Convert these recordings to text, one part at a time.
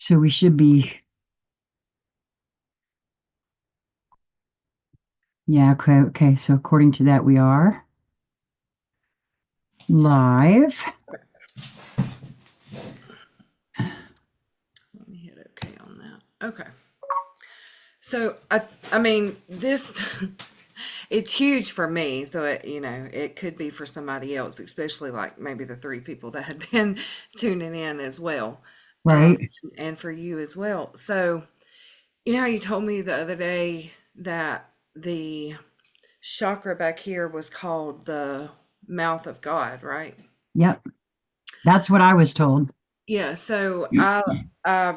So we should be, yeah, okay, okay. So according to that, we are live. Let me hit OK on that. Okay. So I mean this it's huge for me, so it could be for somebody else, especially like maybe the three people that had been tuning in as well. Um Right? and for you as well. So, you know how you told me the other day that the chakra back here was called the mouth of God, right? Yep. That's what I was told. Yeah, so I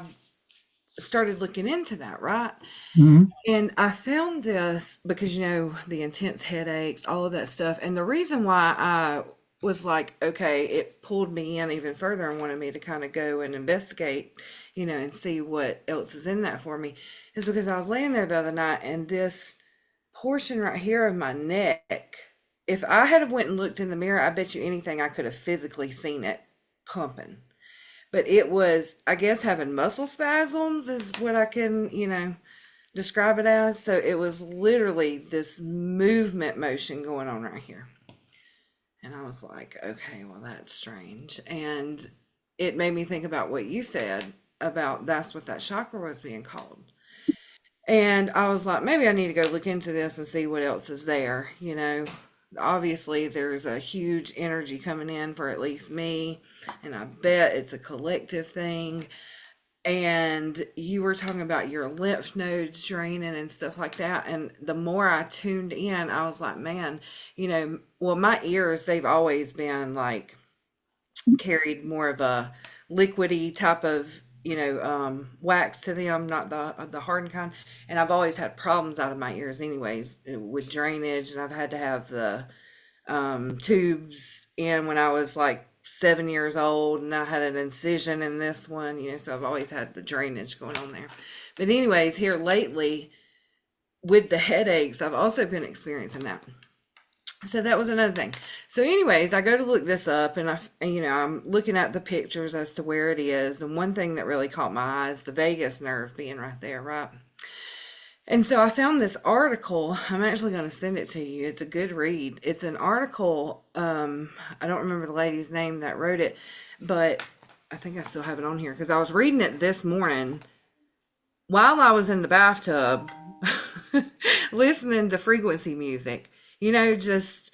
started looking into that, right? Mhm. And I found this because, the intense headaches, all of that stuff. And the reason why I was like, okay, it pulled me in even further and wanted me to kind of go and investigate, and see what else is in that for me, is because I was laying there the other night and this portion right here of my neck, if I had have went and looked in the mirror, I bet you anything I could have physically seen it pumping. But it was, I guess, having muscle spasms is what I can, describe it as. So it was literally this movement motion going on right here. And I was like, okay, well, that's strange. And it made me think about what you said about that's what that chakra was being called. And I was like, maybe I need to go look into this and see what else is there. Obviously, there's a huge energy coming in for at least me. And I bet it's a collective thing. And you were talking about your lymph nodes draining and stuff like that. And the more I tuned in, I was like, man, well, my ears, they've always been like carried more of a liquidy type of, wax to them, not the hardened kind. And I've always had problems out of my ears, anyways, with drainage. And I've had to have the tubes in when I was like 7 years old, and I had an incision in this one, so I've always had the drainage going on there. But, anyways, here lately with the headaches, I've also been experiencing that. So that was another thing. So, anyways, I go to look this up, and I'm looking at the pictures as to where it is. And one thing that really caught my eye is the vagus nerve being right there, right? And so I found this article. I'm actually going to send it to you. It's a good read. It's an article. I don't remember the lady's name that wrote it, but I think I still have it on here because I was reading it this morning while I was in the bathtub listening to frequency music, just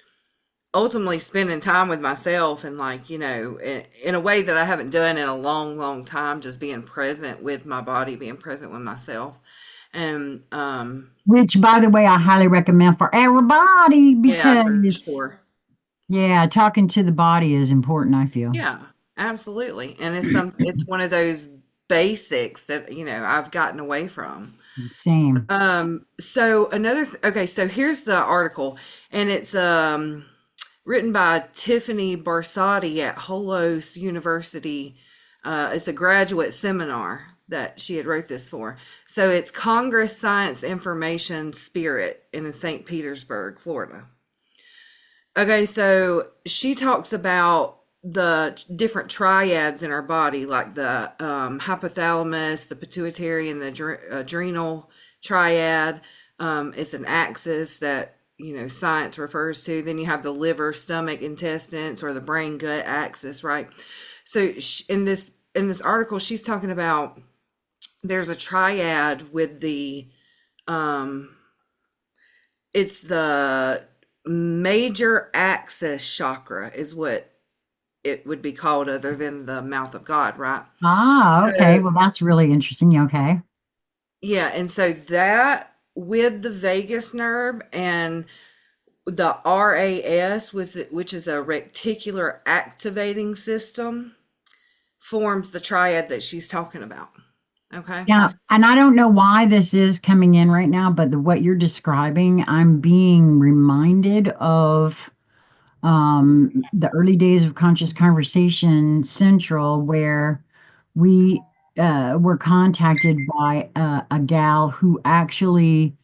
ultimately spending time with myself and like, in a way that I haven't done in a long, long time, just being present with my body, being present with myself. And Which, by the way, I highly recommend for everybody yeah, for because, sure. yeah, talking to the body is important, I feel. Yeah, absolutely. And it's one of those basics that, I've gotten away from. Same. So okay, so here's the article, and it's written by Tiffany Barsotti at Holos University. It's a graduate seminar that she had wrote this for. So it's Congress Science Information Spirit in St. Petersburg, Florida. Okay, so she talks about the different triads in our body, like the hypothalamus, the pituitary, and the adrenal triad. It's an axis that science refers to. Then you have the liver, stomach, intestines, or the brain gut axis, right? So in this article, she's talking about there's a triad with the um, it's the major axis chakra is what it would be called other than the mouth of God, right? Ah, okay. So, Well, that's really interesting. Yeah, okay. yeah, and so that with the vagus nerve and the RAS, which is a reticular activating system, forms the triad that she's talking about. Okay. Yeah, and I don't know why this is coming in right now, but what you're describing, I'm being reminded of the early days of Conscious Conversation Central, where we were contacted by a gal who actually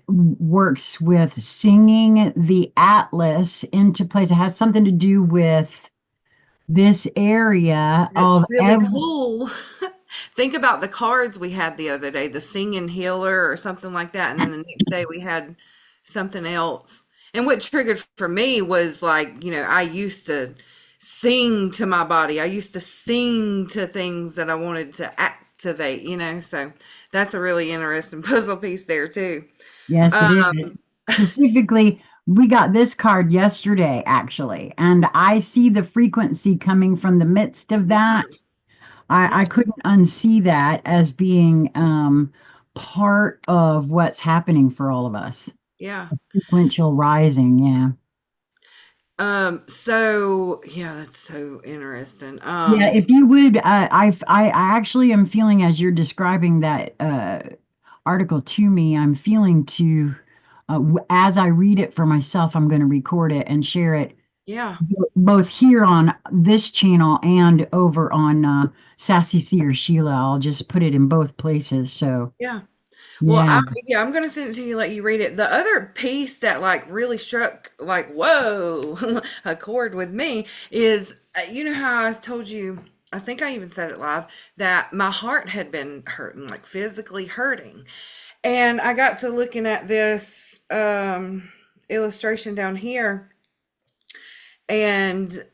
works with singing the atlas into place. It has something to do with this area That's of really cool. Think about the cards we had the other day, the singing healer or something like that. And then the next day we had something else. And what triggered for me was like, I used to sing to my body. I used to sing to things that I wanted to activate, So that's a really interesting puzzle piece there too. Yes, it is. Um, Specifically, we got this card yesterday, actually, and I see the frequency coming from the midst of yeah, that. I couldn't unsee that as being part of what's happening for all of us. yeah. Sequential rising, yeah. So yeah, that's so interesting. Yeah, if you would, I actually am feeling as you're describing that article to me, I'm feeling to, as I read it for myself, I'm going to record it and share it Yeah, both here on this channel and over on Sassy Seer Sheila. I'll just put it in both places. So, yeah. Well, yeah. I'm gonna send it to you, let you read it. The other piece that like really struck like whoa a chord with me is you know how I told you, I think I even said it live, that my heart had been hurting, like physically hurting. And I got to looking at this illustration down here, and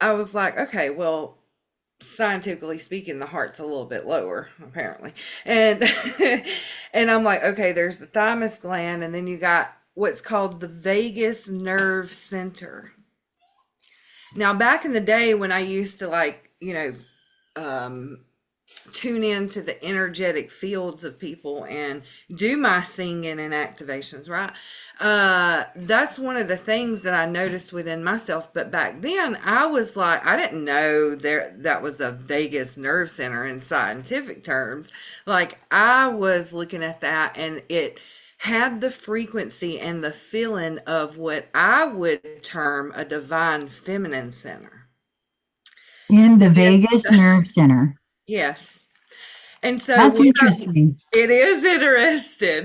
I was like, okay, well, scientifically speaking, the heart's a little bit lower, apparently. And and I'm like, okay, there's the thymus gland, and then you got what's called the vagus nerve center. Now, back in the day when I used to like, um, tune into the energetic fields of people and do my singing and activations, right? That's one of the things that I noticed within myself. But back then, I was like, I didn't know that was a vagus nerve center in scientific terms. Like, I was looking at that and it had the frequency and the feeling of what I would term a divine feminine center. In the It's, vagus nerve center. yes. And so That's what interesting it is interested.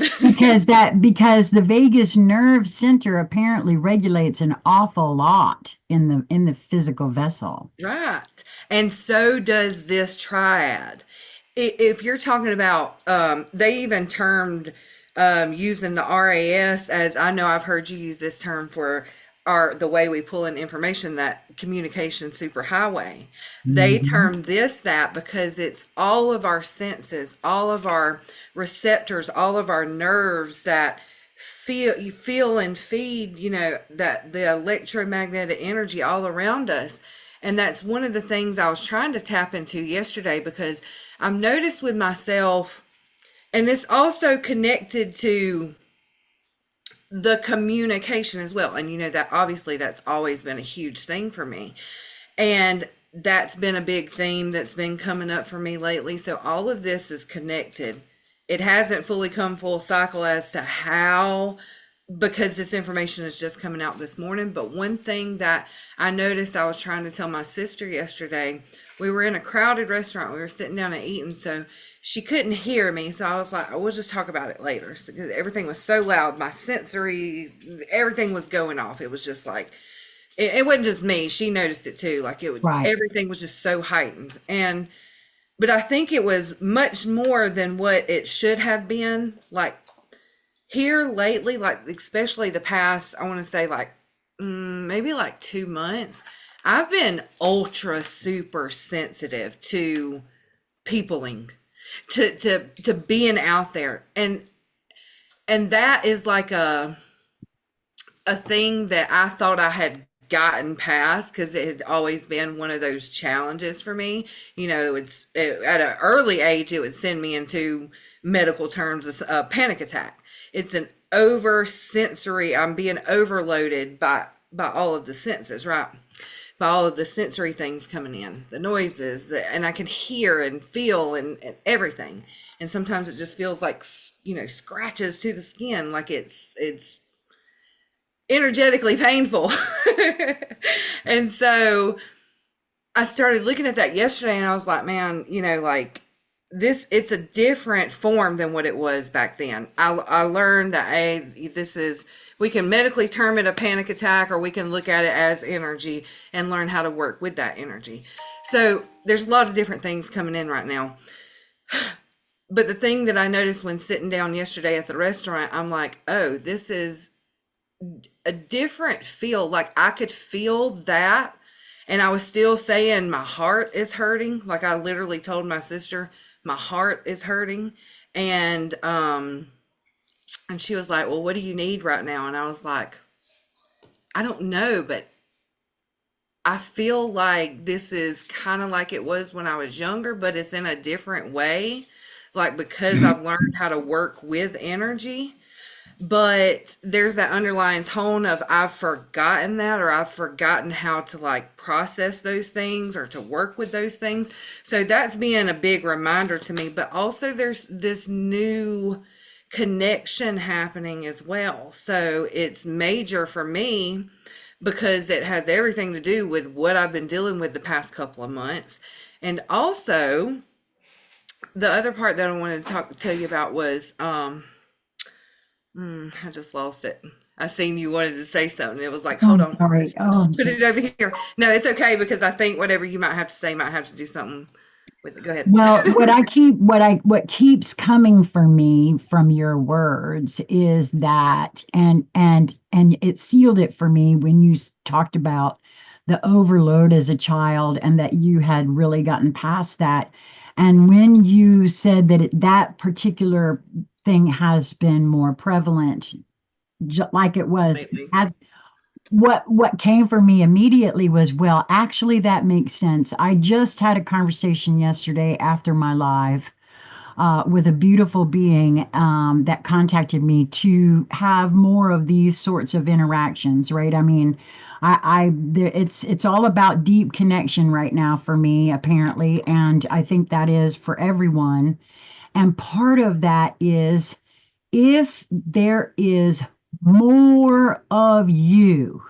because the vagus nerve center apparently regulates an awful lot in the physical vessel. Right. And so does this triad. If you're talking about, they even termed using the RAS as, I know I've heard you use this term for the way we pull in information, that communication superhighway. They Mhm. term this that because it's all of our senses, all of our receptors, all of our nerves that feel and feed, that the electromagnetic energy all around us. And that's one of the things I was trying to tap into yesterday, because I've noticed with myself, and it's also connected to the communication as well. And that obviously that's always been a huge thing for me. And that's been a big theme that's been coming up for me lately. So all of this is connected. It hasn't fully come full cycle as to how, because this information is just coming out this morning. But one thing that I noticed, I was trying to tell my sister yesterday, we were in a crowded restaurant. We were sitting down and eating. So she couldn't hear me. So I was like, we'll just talk about it later. So, because everything was so loud, my sensory, everything was going off. It was just like, it wasn't just me. She noticed it too. Like Right. everything was just so heightened. But I think it was much more than what it should have been. Like here lately, like especially the past, I want to say like maybe like 2 months, I've been ultra super sensitive to peopling, to being out there, and that is like a thing that I thought I had gotten past, because it had always been one of those challenges for me. At an early age, it would send me into medical terms a panic attack. It's an over sensory. I'm being overloaded by all of the senses, right? By all of the sensory things coming in, the noises, and I can hear and feel and everything. And sometimes it just feels like scratches to the skin, like it's energetically painful. And so I started looking at that yesterday and I was like, man, like this, it's a different form than what it was back then. I learned that, we can medically term it a panic attack, or we can look at it as energy and learn how to work with that energy. So there's a lot of different things coming in right now. But the thing that I noticed when sitting down yesterday at the restaurant, I'm like, oh, this is a different feel. Like I could feel that. And I was still saying my heart is hurting. Like I literally told my sister, my heart is hurting. And and she was like, well, what do you need right now? And I was like, I don't know, but I feel like this is kind of like it was when I was younger, but it's in a different way. Like because I've learned how to work with energy, but there's that underlying tone of I've forgotten that, or I've forgotten how to like process those things or to work with those things. So that's being a big reminder to me. But also there's this new connection happening as well. So it's major for me because it has everything to do with what I've been dealing with the past couple of months. And also, the other part that I wanted to tell you about was I just lost it. I seen you wanted to say something. It was like, Oh, hold I'm on, sorry. Oh, I'm just put so it over here. No, it's okay because I think whatever you might have to say might have to do something with it. Go ahead. Well, what keeps coming for me from your words is that, and it sealed it for me when you talked about the overload as a child and that you had really gotten past that. And when you said that that particular thing has been more prevalent, like it was Lately. as what came for me immediately was, well, actually that makes sense. I just had a conversation yesterday after my live with a beautiful being that contacted me to have more of these sorts of interactions, right? I mean, it's all about deep connection right now for me, apparently, and I think that is for everyone. And part of that is if there is more of you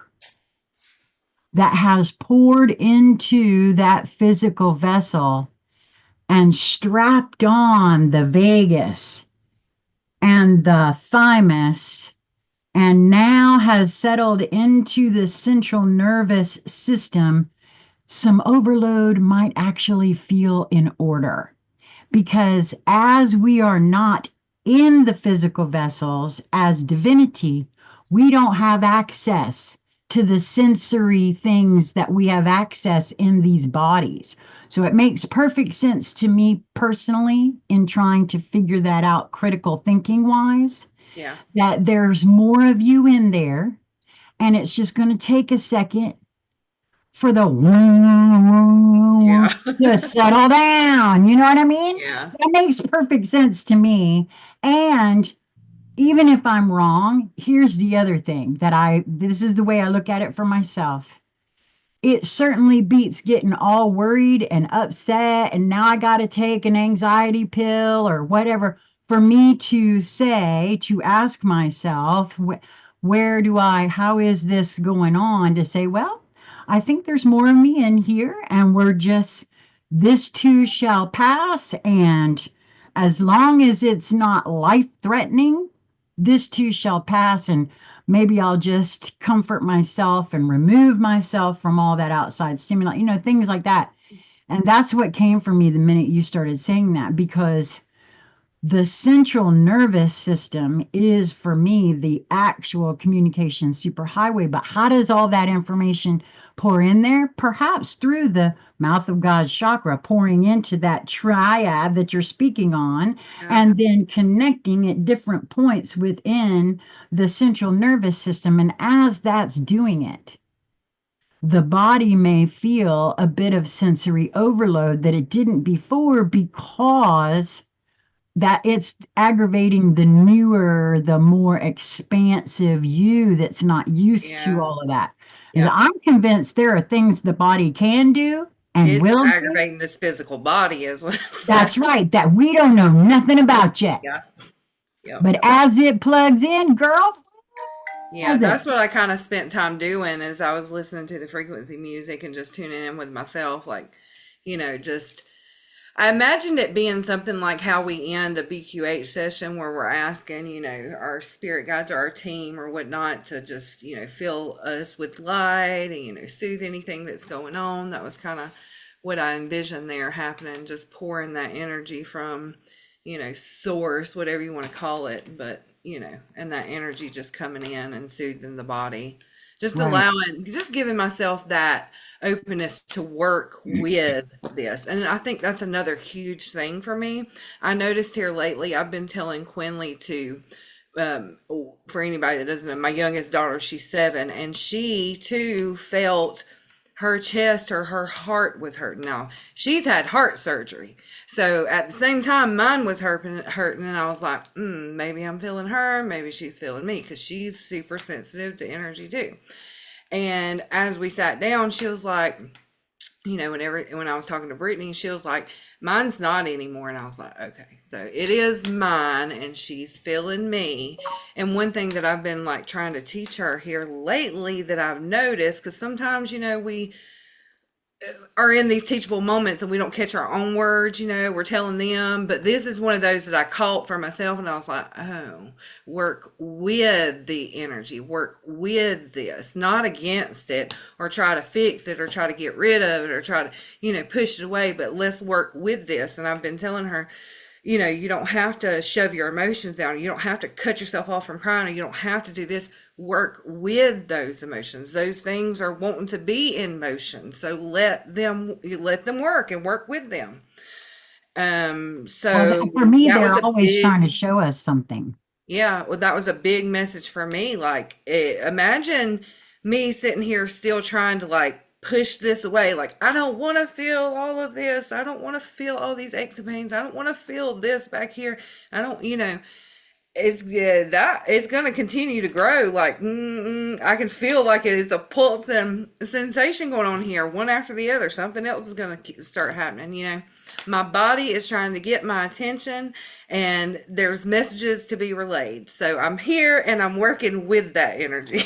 that has poured into that physical vessel and strapped on the vagus and the thymus and now has settled into the central nervous system, some overload might actually feel in order. Because as we are not in the physical vessels as divinity, we don't have access to the sensory things that we have access in these bodies. So it makes perfect sense to me personally in trying to figure that out critical thinking wise, Yeah. that there's more of you in there. And it's just going to take a second for the Yeah. to settle down. You know what I mean? Yeah. That makes perfect sense to me. And even if I'm wrong, here's the other thing that this is the way I look at it for myself. It certainly beats getting all worried and upset, and now I got to take an anxiety pill or whatever for me to say, to ask myself, where do how is this going on? To say, well, I think there's more of me in here, and this too shall pass. And as long as it's not life threatening, this too shall pass. And maybe I'll just comfort myself and remove myself from all that outside stimuli, things like that. And that's what came for me the minute you started saying that, because the central nervous system is for me the actual communication superhighway. But how does all that information pour in there? Perhaps through the mouth of God's chakra, pouring into that triad that you're speaking on, Yeah. and then connecting at different points within the central nervous system. And as that's doing it, the body may feel a bit of sensory overload that it didn't before, because that it's aggravating the newer, the more expansive you that's not used to Yeah. all of that. And Yeah. I'm convinced there are things the body can do and It's will do. aggravating this physical body as well. That's right, that we don't know nothing about yet. Yeah. Yeah. But as it plugs in, girl, Yeah, does it? that's what I kind of spent time doing as I was listening to the frequency music and just tuning in with myself. Like, just I imagined it being something like how we end a BQH session where we're asking, our spirit guides or our team or whatnot to just, fill us with light and, soothe anything that's going on. That was kind of what I envision there happening, just pouring that energy from, source, whatever you want to call it, but, and that energy just coming in and soothing the body. Just Right. allowing, just giving myself that openness to work with this. And I think that's another huge thing for me. I noticed here lately, I've been telling Quinley to, for anybody that doesn't know, my youngest daughter, she's 7, and she too felt her chest or her heart was hurting. Now, she's had heart surgery. So at the same time, mine was hurting, and I was like, maybe I'm feeling her, maybe she's feeling me, because she's super sensitive to energy too. And as we sat down, she was like, when I was talking to Brittany, she was like, mine's not anymore. And I was like, okay, so it is mine and she's feeling me. And one thing that I've been like trying to teach her here lately that I've noticed, because sometimes, we are in these teachable moments and we don't catch our own words, we're telling them, but this is one of those that I caught for myself and I was like, oh, work with the energy, work with this, not against it or try to fix it or try to get rid of it or try to, push it away, but let's work with this. And I've been telling her, you don't have to shove your emotions down. You don't have to cut yourself off from crying. Or you don't have to do this. Work with those emotions. Those things are wanting to be in motion. So let them work and work with them. Well, So for me, that was they're a always trying to big, show us something. yeah, well, that was a big message for me. Like, imagine me sitting here still trying to like push this away. Like, I don't want to feel all of this. I don't want to feel all these aches and pains. I don't want to feel this back here. I don't, it's yeah, that it's going to continue to grow. Like, I can feel like it is a pulse and a sensation going on here, one after the other. Something else is going to start happening. My body is trying to get my attention, and there's messages to be relayed. So I'm here, and I'm working with that energy.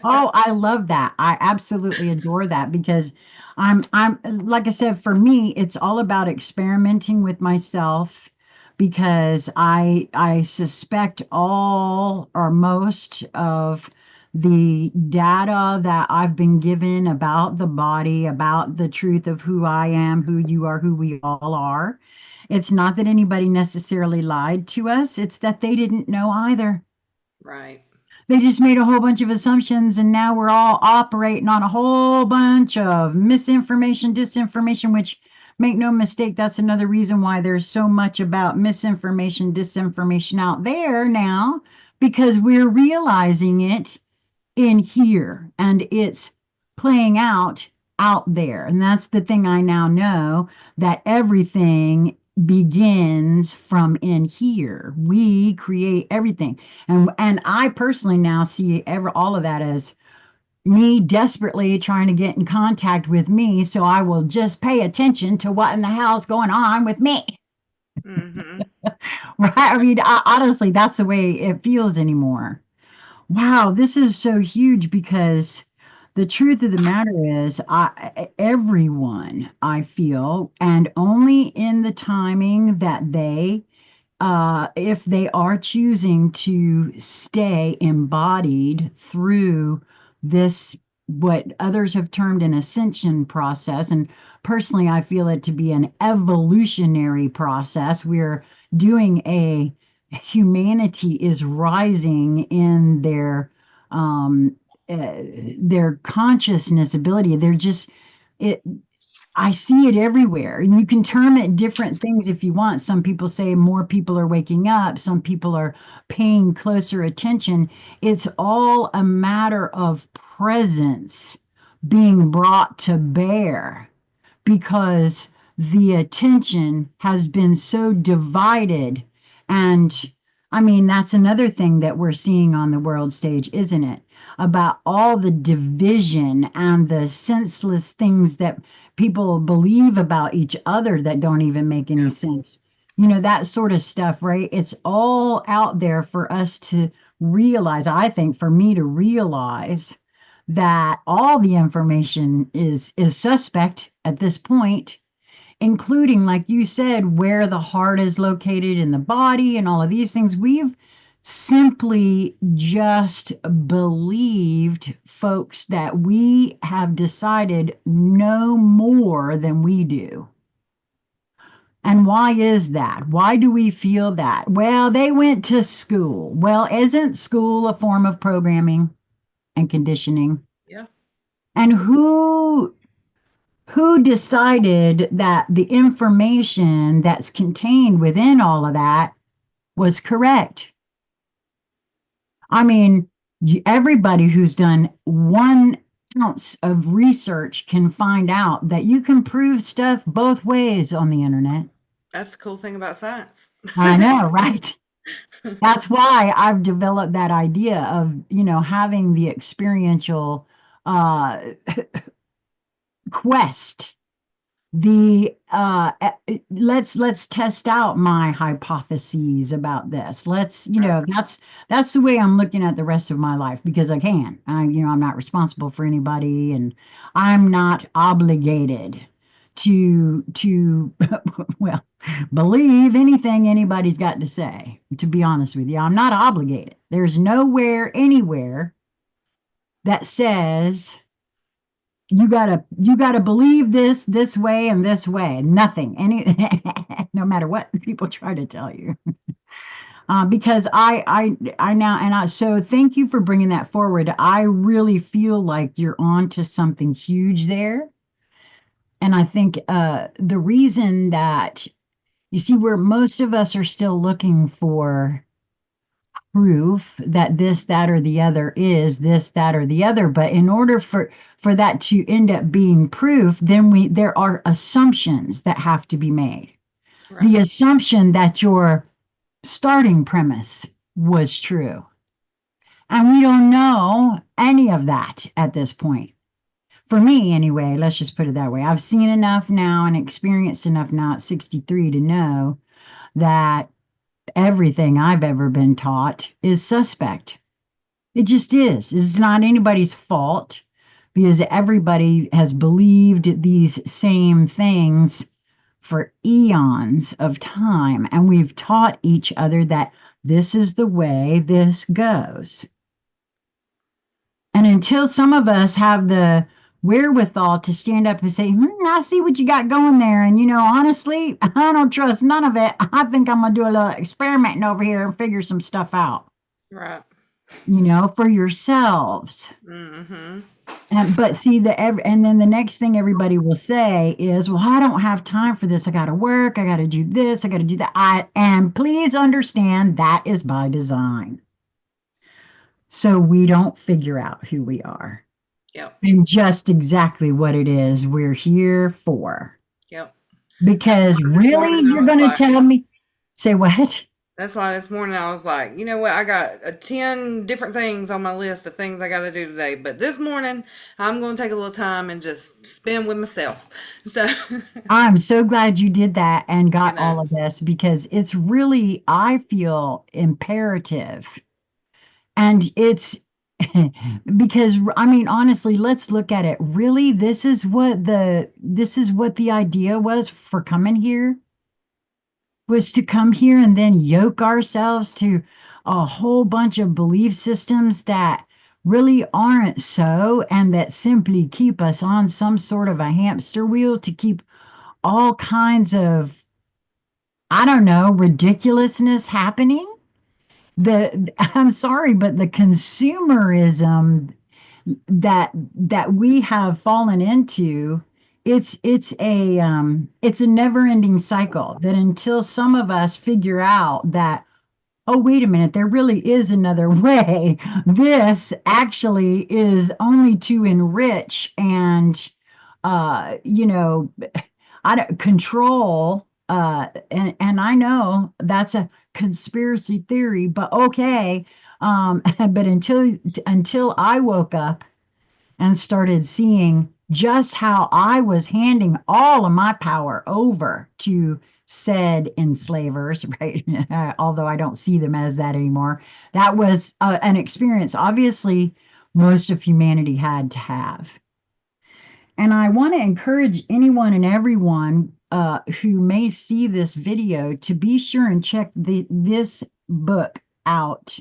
Oh, I love that. I absolutely adore that because I'm like I said, for me, it's all about experimenting with myself because I suspect all or most of the data that I've been given about the body, about the truth of who I am, who you are, who we all are. It's not that anybody necessarily lied to us, it's that they didn't know either. Right. They just made a whole bunch of assumptions, and now we're all operating on a whole bunch of misinformation, disinformation, which make no mistake, that's another reason why there's so much about misinformation, disinformation out there now, because we're realizing it in here and it's playing out there. And that's the thing I now know, that everything begins from in here. We create everything. And I personally now see all of that as me desperately trying to get in contact with me so I will just pay attention to what in the hell's going on with me. Mm-hmm. Right? I mean, honestly, that's the way it feels anymore. Wow, this is so huge because the truth of the matter is, everyone, I feel, and only in the timing that if they are choosing to stay embodied through this, what others have termed an ascension process. And personally, I feel it to be an evolutionary process. We're doing humanity is rising in um, their consciousness ability. They're just, it, I see it everywhere. And you can term it different things if you want. Some people say more people are waking up, some people are paying closer attention. It's all a matter of presence being brought to bear because the attention has been so divided. And I mean, that's another thing that we're seeing on the world stage, isn't it? About all the division and the senseless things that people believe about each other that don't even make any sense. That sort of stuff, right? It's all out there for us to realize. I think for me to realize that all the information is suspect at this point, including, like you said, where the heart is located in the body and all of these things. We've simply just believed folks that we have decided know more than we do. And why is that? Why do we feel that? Well, they went to school. Well, isn't school a form of programming and conditioning? Yeah. And who decided that the information that's contained within all of that was correct? I mean, everybody who's done 1 ounce of research can find out that you can prove stuff both ways on the internet. That's the cool thing about science. I know, right? That's why I've developed that idea of, having the experiential uh, quest. Let's test out my hypotheses about this. Let's, Right. that's the way I'm looking at the rest of my life, because I'm not responsible for anybody, and I'm not obligated to well, believe anything anybody's got to say. To be honest with you, I'm not obligated. There's nowhere anywhere that says you gotta believe this way and this way. Nothing. No matter what people try to tell you. Because I now, and I so thank you for bringing that forward. I really feel like you're on to something huge there. And I think the reason that, you see, where most of us are still looking for proof that this, that, or the other is this, that, or the other. But in order for that to end up being proof, then there are assumptions that have to be made. Right. The assumption that your starting premise was true. And we don't know any of that at this point. For me, anyway, let's just put it that way. I've seen enough now and experienced enough now at 63 to know that everything I've ever been taught is suspect. It just is. It's not anybody's fault, because everybody has believed these same things for eons of time. And we've taught each other that this is the way this goes. And until some of us have the wherewithal to stand up and say, I see what you got going there. And, honestly, I don't trust none of it. I think I'm going to do a little experimenting over here and figure some stuff out, Right. for yourselves. Mm-hmm. But see, and then the next thing everybody will say is, well, I don't have time for this. I got to work. I got to do this. I got to do that. And please understand that is by design. So we don't figure out who we are Yep. and just exactly what it is we're here for. Yep. That's Because why this really, morning I you're was going to like, tell me, say what? that's why this morning I was like, you know what? I got 10 different things on my list of things I got to do today. But this morning, I'm going to take a little time and just spend with myself. So, I'm so glad you did that and you got know, all of this, because it's really, I feel, imperative. And it's because, I mean, honestly, let's look at it. Really, this is what the idea was for coming here, was to come here and then yoke ourselves to a whole bunch of belief systems that really aren't so, and that simply keep us on some sort of a hamster wheel to keep all kinds of, I don't know, ridiculousness happening. I'm sorry, but the consumerism that we have fallen into, it's a never-ending cycle, that until some of us figure out that, oh, wait a minute, there really is another way. This actually is only to enrich and, you know, I don't control. And I know that's a conspiracy theory, but okay. But until I woke up and started seeing just how I was handing all of my power over to said enslavers, right? Although I don't see them as that anymore. That was an experience, obviously, most of humanity had to have. And I want to encourage anyone and everyone who may see this video to be sure and check this book out.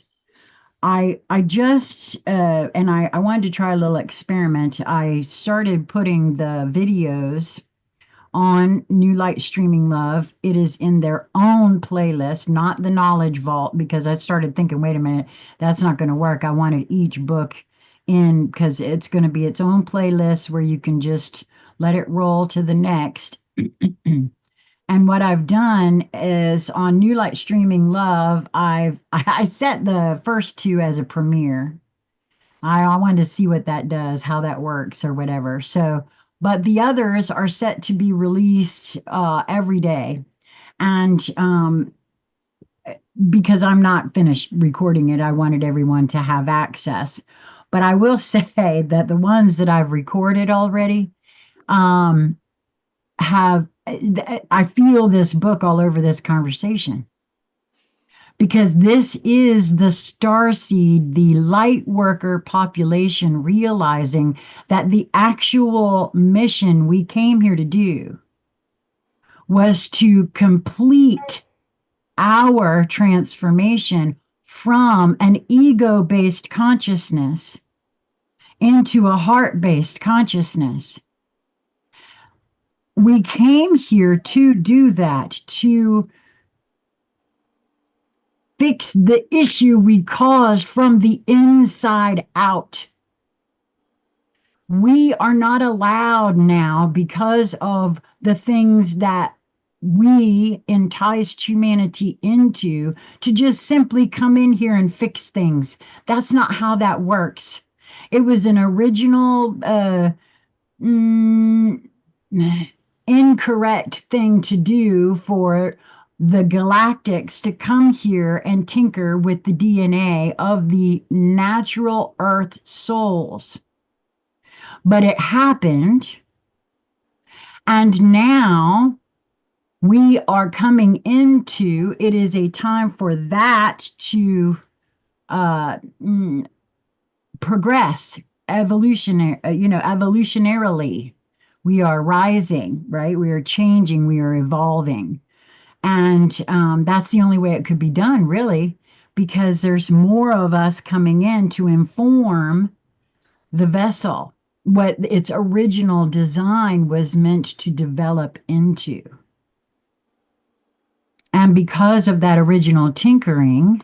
I just and I wanted to try a little experiment. I started putting the videos on New Light Streaming Love. It is in their own playlist, not the Knowledge Vault, because I started thinking, wait a minute, that's not going to work. I wanted each book in because it's going to be its own playlist where you can just let it roll to the next. And what I've done is on New Light Streaming Love, I set the first two as a premiere. I wanted to see what that does, how that works, or whatever. So, but the others are set to be released every day. And because I'm not finished recording it, I wanted everyone to have access. But I will say that the ones that I've recorded already um, have, I feel this book all over this conversation because this is the starseed, the light worker population realizing that the actual mission we came here to do was to complete our transformation from an ego based consciousness into a heart based consciousness. We came here to do that, to fix the issue we caused from the inside out. We are not allowed now, because of the things that we enticed humanity into, to just simply come in here and fix things. That's not how that works. It was an original mm, incorrect thing to do for the galactics to come here and tinker with the DNA of the natural earth souls. But it happened, and now we are coming into it is a time for that to uh, progress evolutionarily. We are rising, right? We are changing, we are evolving. And that's the only way it could be done, really, because there's more of us coming in to inform the vessel what its original design was meant to develop into. And because of that original tinkering,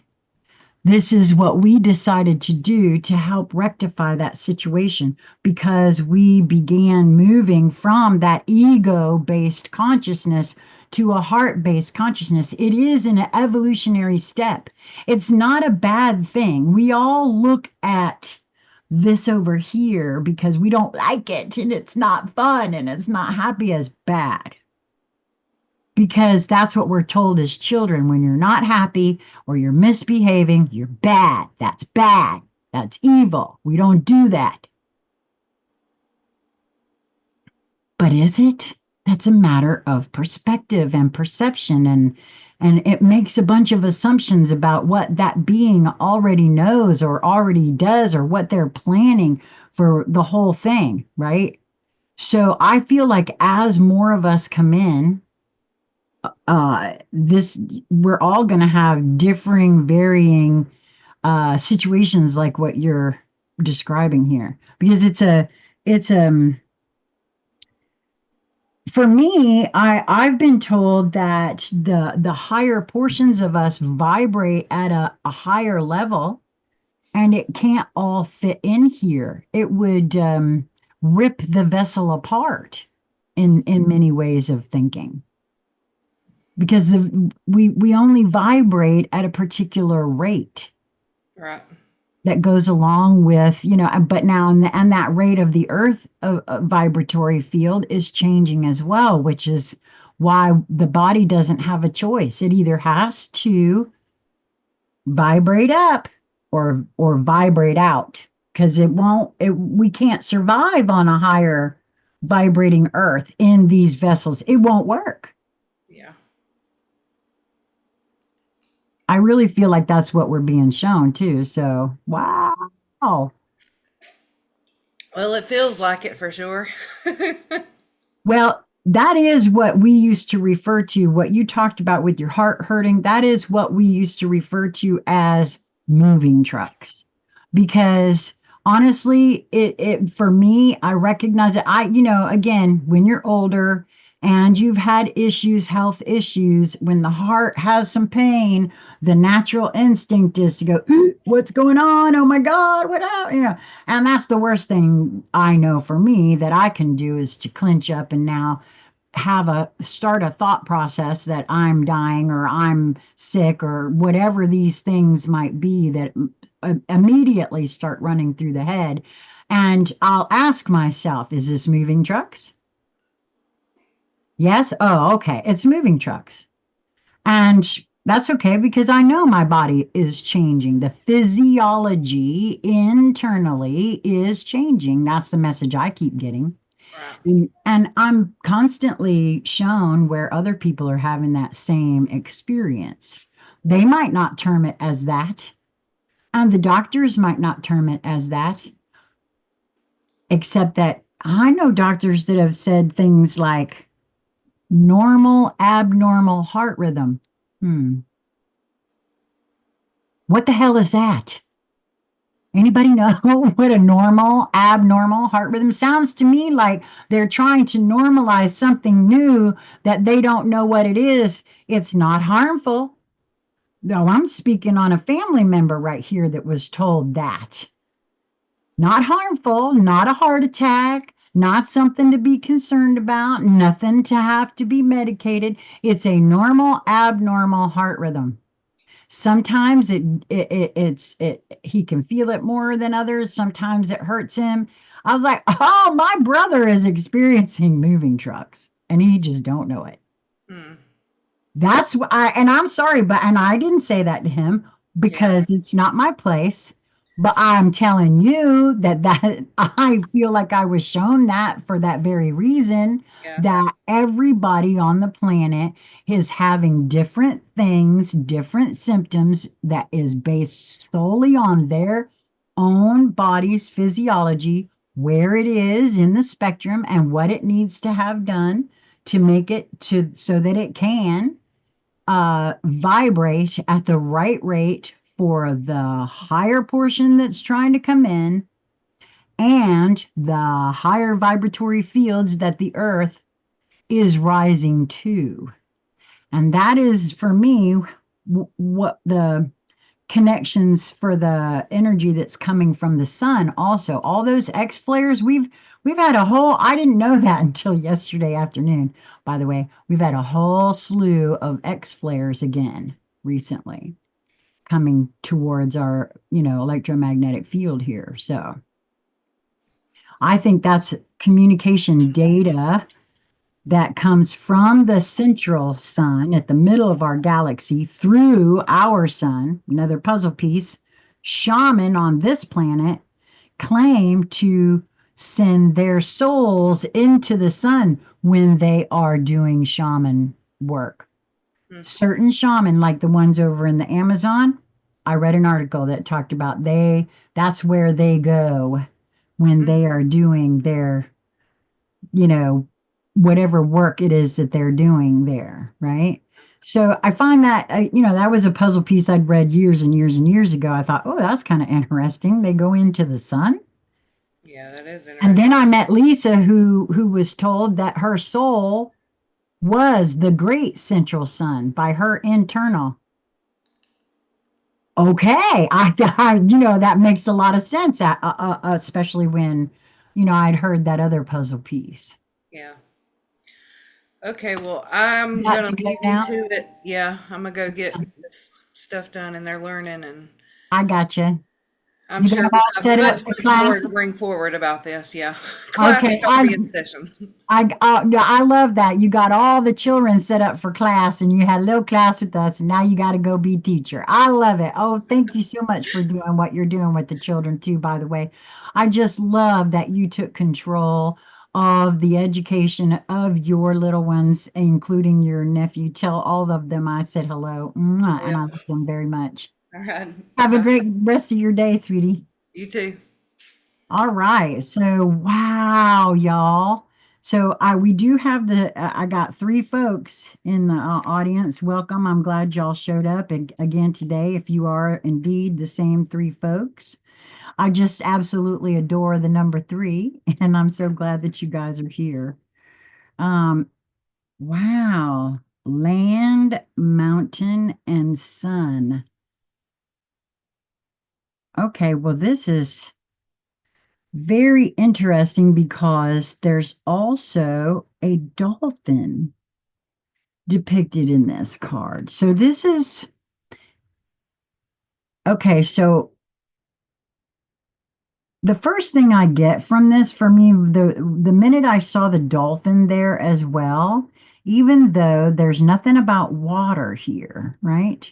this is what we decided to do to help rectify that situation, because we began moving from that ego based consciousness to a heart based consciousness. It is an evolutionary step. It's not a bad thing. We all look at this over here because we don't like it and it's not fun and it's not happy as bad, because that's what we're told as children. When you're not happy or you're misbehaving, you're bad. That's bad. That's evil. We don't do that. But is it? That's a matter of perspective and perception, and it makes a bunch of assumptions about what that being already knows or already does or what they're planning for the whole thing, right? So I feel like as more of us come in, this we're all going to have differing, varying situations like what you're describing here, because it's for me, I've been told that the higher portions of us vibrate at a higher level, and it can't all fit in here. It would rip the vessel apart in many ways of thinking, because we only vibrate at a particular rate Right. that goes along with, but now, and that rate of the earth vibratory field is changing as well, which is why the body doesn't have a choice. It either has to vibrate up or vibrate out, because we can't survive on a higher vibrating earth in these vessels. It won't work. Yeah. I really feel like that's what we're being shown too. So, wow. Well, it feels like it for sure. Well, that is what we used to refer to, what you talked about with your heart hurting. That is what we used to refer to as moving trucks. Because honestly, it for me, I recognize it. Again, when you're older and you've had issues, health issues, when the heart has some pain, the natural instinct is to go, "Ooh, what's going on? Oh my God, what up?" And that's the worst thing I know for me that I can do is to clinch up and now start a thought process that I'm dying or I'm sick or whatever these things might be that immediately start running through the head. And I'll ask myself, is this moving trucks? Yes. Oh, okay. It's moving trucks. And that's okay because I know my body is changing. The physiology internally is changing. That's the message I keep getting. Right. And I'm constantly shown where other people are having that same experience. They might not term it as that, and the doctors might not term it as that, except that I know doctors that have said things like normal, abnormal heart rhythm. Hmm. What the hell is that? Anybody know what a normal, abnormal heart rhythm sounds to me like they're trying to normalize something new that they don't know what it is. It's not harmful. No, I'm speaking on a family member right here that was told that. Not harmful, not a heart attack, not something to be concerned about, nothing to have to be medicated. It's a normal, abnormal heart rhythm. Sometimes he can feel it more than others. Sometimes it hurts him. I was like, oh, my brother is experiencing moving trucks and he just don't know it. Mm. That's what and I'm sorry, but and I didn't say that to him Yeah. because it's not my place. But I'm telling you that I feel like I was shown that for that very reason, Yeah. that everybody on the planet is having different things, different symptoms that is based solely on their own body's physiology, where it is in the spectrum and what it needs to have done to make it to so that it can vibrate at the right rate for the higher portion that's trying to come in and the higher vibratory fields that the earth is rising to. And that is for me what the connections for the energy that's coming from the sun also. All those X flares, we've had a whole, I didn't know that until yesterday afternoon, by the way. We've had a whole slew of X flares again recently coming towards our, electromagnetic field here. So I think that's communication data that comes from the central sun at the middle of our galaxy through our sun, another puzzle piece. Shaman on this planet claim to send their souls into the sun when they are doing shaman work. Mm. Certain shaman, like the ones over in the Amazon, I read an article that talked about that's where they go when Mm. they are doing their you know, whatever work it is that they're doing there, right? So I find that, that was a puzzle piece I'd read years and years and years ago. I thought, oh, that's kind of interesting. They go into the sun. Yeah, that is And then interesting. I met Lisa, who was told that her soul was the great central sun by her internal. Okay, that makes a lot of sense, especially when, I'd heard that other puzzle piece. Yeah. Okay, well, I'm Got gonna to go leave you now. to it. Yeah, I'm gonna go get this stuff done and they're learning, and I got you. I'm You got sure them we'll all have set much, up for much more to class? bring forward about this. Yeah. Class is Okay, gonna be in session. yeah, I love that. You got all the children set up for class and you had a little class with us and now you got to go be teacher. I love it. Oh, thank you so much for doing what you're doing with the children too, by the way. I just love that you took control of the education of your little ones, including your nephew. Tell all of them I said hello, I mwah, and I will. love them very much. All right. Have a Bye. great rest of your day, sweetie. You too. All right. So, wow, y'all. So we do have I got three folks in the audience. Welcome. I'm glad y'all showed up again today. If you are indeed the same three folks, I just absolutely adore the number three, and I'm so glad that you guys are here. Um, wow. Land, mountain, and sun. Okay, well, this is very interesting because there's also a dolphin depicted in this card. So this is okay. So the first thing I get from this, for me, the minute I saw the dolphin there as well, even though there's nothing about water here, right?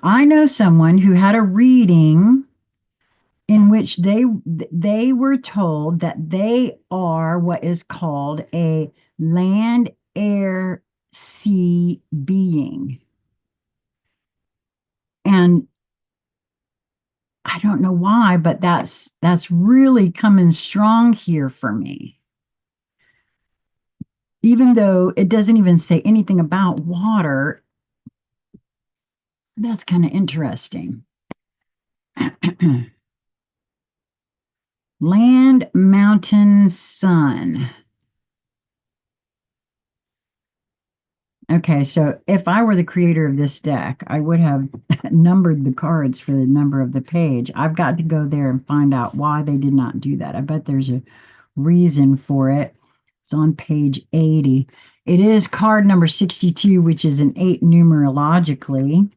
I know someone who had a reading in which they were told that they are what is called a land, air, sea being. And I don't know why, but that's really coming strong here for me. Even though it doesn't even say anything about water, that's kind of interesting. Land, mountain, sun. Okay, so if I were the creator of this deck, I would have numbered the cards for the number of the page. I've got to go there and find out why they did not do that. I bet there's a reason for it. It's on page 80. It is card number 62, which is an 8 numerologically.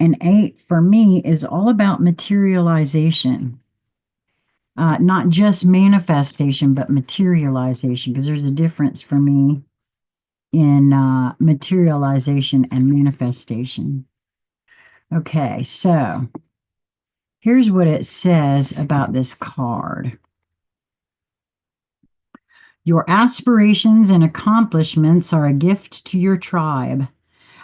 An 8 for me is all about materialization. Not just manifestation, but materialization, because there's a difference for me in materialization and manifestation. Okay, so here's what it says about this card. Your aspirations and accomplishments are a gift to your tribe.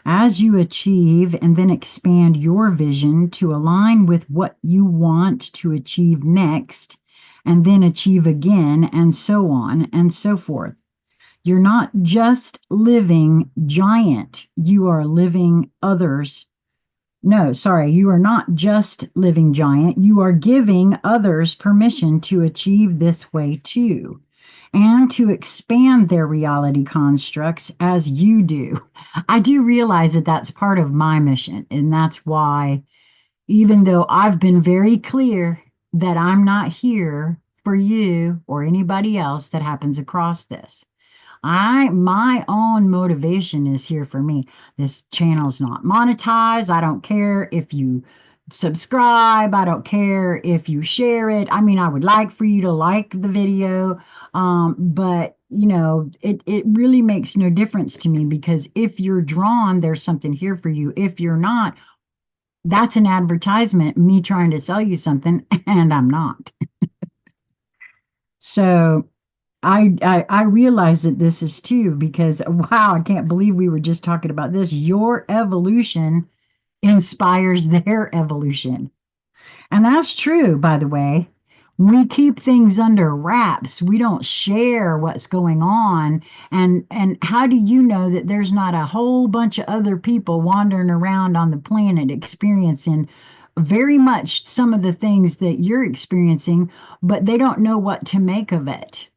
As you achieve and then expand your vision to align with what you want to achieve next, and then achieve again, and so on and so forth. You're not just living giant, you are living others. No, sorry, you are not just living giant, you are giving others permission to achieve this way too, and to expand their reality constructs as you do. I do realize that that's part of my mission, and that's why, even though I've been very clear that I'm not here for you or anybody else that happens across this. My own motivation is here for me. This channel's not monetized. I don't care if you subscribe. I don't care if you share it. I mean, I would like for you to like the video. But you know, it really makes no difference to me, because if you're drawn, there's something here for you. If you're not, that's an advertisement, me trying to sell you something, and I'm not. So I realize that this is too, because wow, I can't believe we were just talking about this. Your evolution inspires their evolution. And that's true, by the way. We keep things under wraps. We don't share what's going on. And how do you know that there's not a whole bunch of other people wandering around on the planet experiencing very much some of the things that you're experiencing, but they don't know what to make of it?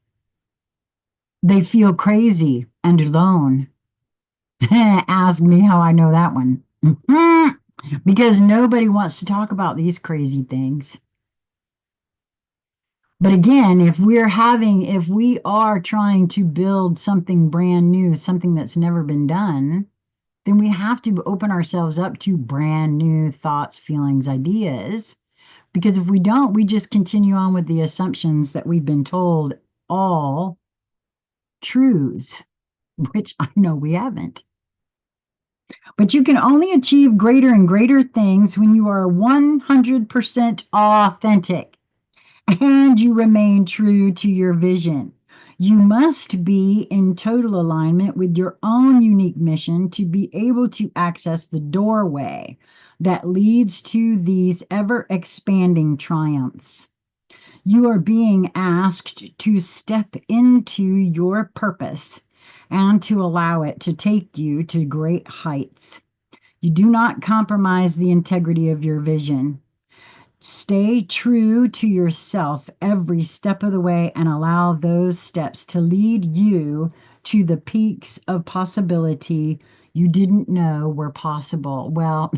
They feel crazy and alone. Ask me how I know that one. Because nobody wants to talk about these crazy things. But again, if we are trying to build something brand new, something that's never been done, then we have to open ourselves up to brand new thoughts, feelings, ideas. Because if we don't, we just continue on with the assumptions that we've been told all truths, which I know we haven't. But you can only achieve greater and greater things when you are 100% authentic and you remain true to your vision. You must be in total alignment with your own unique mission to be able to access the doorway that leads to these ever expanding triumphs. You are being asked to step into your purpose and to allow it to take you to great heights. You do not compromise the integrity of your vision. Stay true to yourself every step of the way and allow those steps to lead you to the peaks of possibility you didn't know were possible. Well,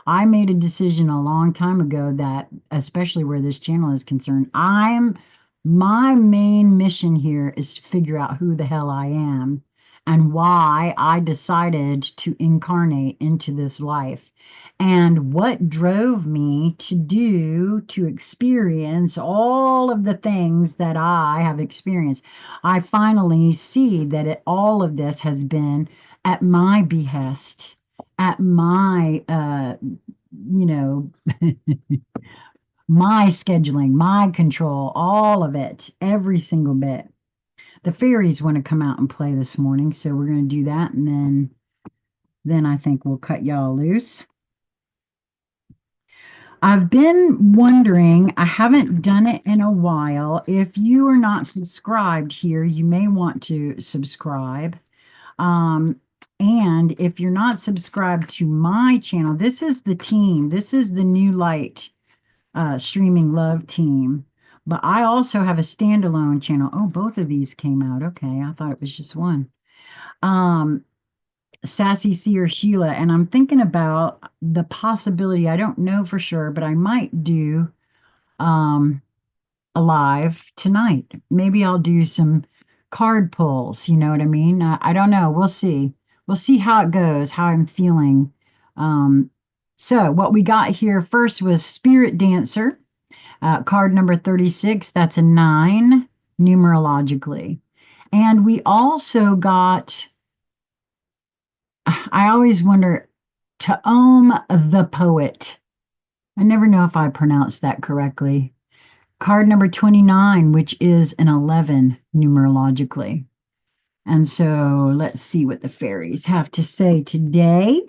I made a decision a long time ago that, especially where this channel is concerned, my main mission here is to figure out who the hell I am and why I decided to incarnate into this life and what drove me to experience all of the things that I have experienced. I finally see that all of this has been at my behest, at my, you know, my scheduling, my control, all of it, every single bit. The fairies want to come out and play this morning, so we're going to do that, and then I think we'll cut y'all loose. I've been wondering, I haven't done it in a while. If you are not subscribed here, you may want to subscribe. And if you're not subscribed to my channel, this is the team. This is the New Light Streaming Love team. But I also have a standalone channel. Oh, both of these came out. Okay, I thought it was just one. Sassy Seer Sheila, and I'm thinking about the possibility, I don't know for sure, but I might do a live tonight. Maybe I'll do some card pulls, you know what I mean? I don't know. We'll see. We'll see how it goes, how I'm feeling. So what we got here first was Spirit Dancer, card number 36. That's a 9 numerologically. And we also got, I always wonder, Taom the Poet. I never know if I pronounced that correctly. Card number 29, which is an 11 numerologically. And so let's see what the fairies have to say today.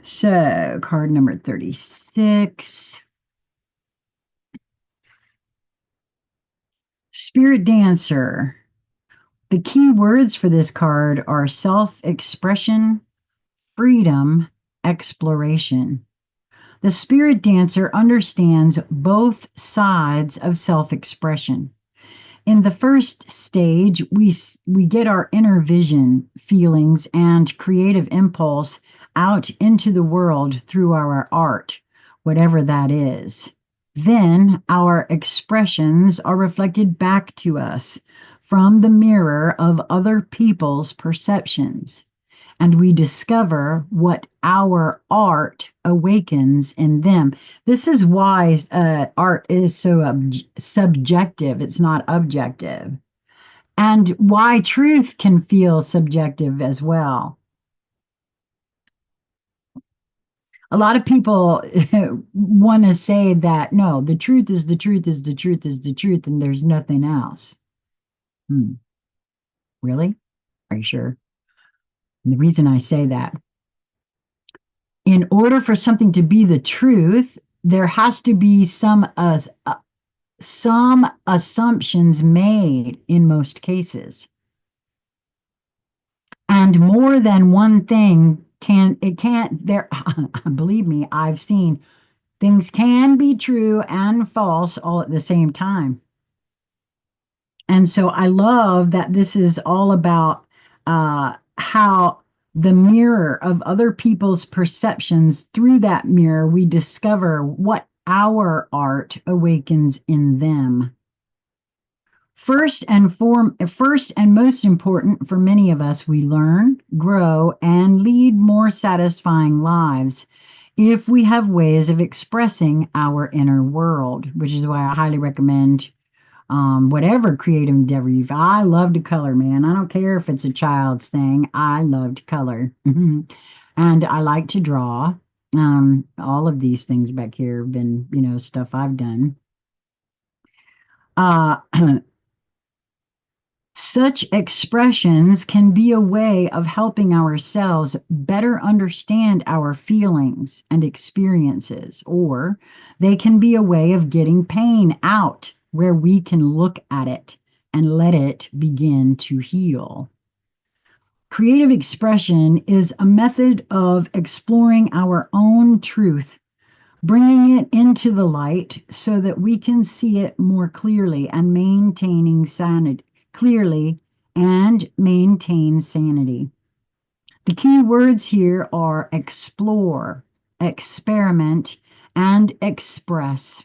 So card number 36. Spirit Dancer. The key words for this card are self-expression, freedom, exploration. The spirit dancer understands both sides of self-expression. In the first stage, we get our inner vision, feelings, and creative impulse out into the world through our art, whatever that is. Then our expressions are reflected back to us from the mirror of other people's perceptions, and we discover what our art awakens in them. This is why art is so subjective, it's not objective, and why truth can feel subjective as well. A lot of people want to say that no, the truth is the truth is the truth is the truth, and there's nothing else. Really? Are you sure? And the reason I say that, in order for something to be the truth, there has to be some assumptions made in most cases. And more than one thing believe me, I've seen things can be true and false all at the same time. And so I love that this is all about how the mirror of other people's perceptions, through that mirror, we discover what our art awakens in them. First and most important for many of us, we learn, grow, and lead more satisfying lives if we have ways of expressing our inner world, which is why I highly recommend whatever creative endeavor I love to color, man. I don't care if it's a child's thing. I love to color. And I like to draw. All of these things back here have been, stuff I've done. Such expressions can be a way of helping ourselves better understand our feelings and experiences, or they can be a way of getting pain out where we can look at it and let it begin to heal. Creative expression is a method of exploring our own truth, bringing it into the light so that we can see it more clearly and maintaining sanity clearly and maintain sanity. The key words here are explore, experiment, and express.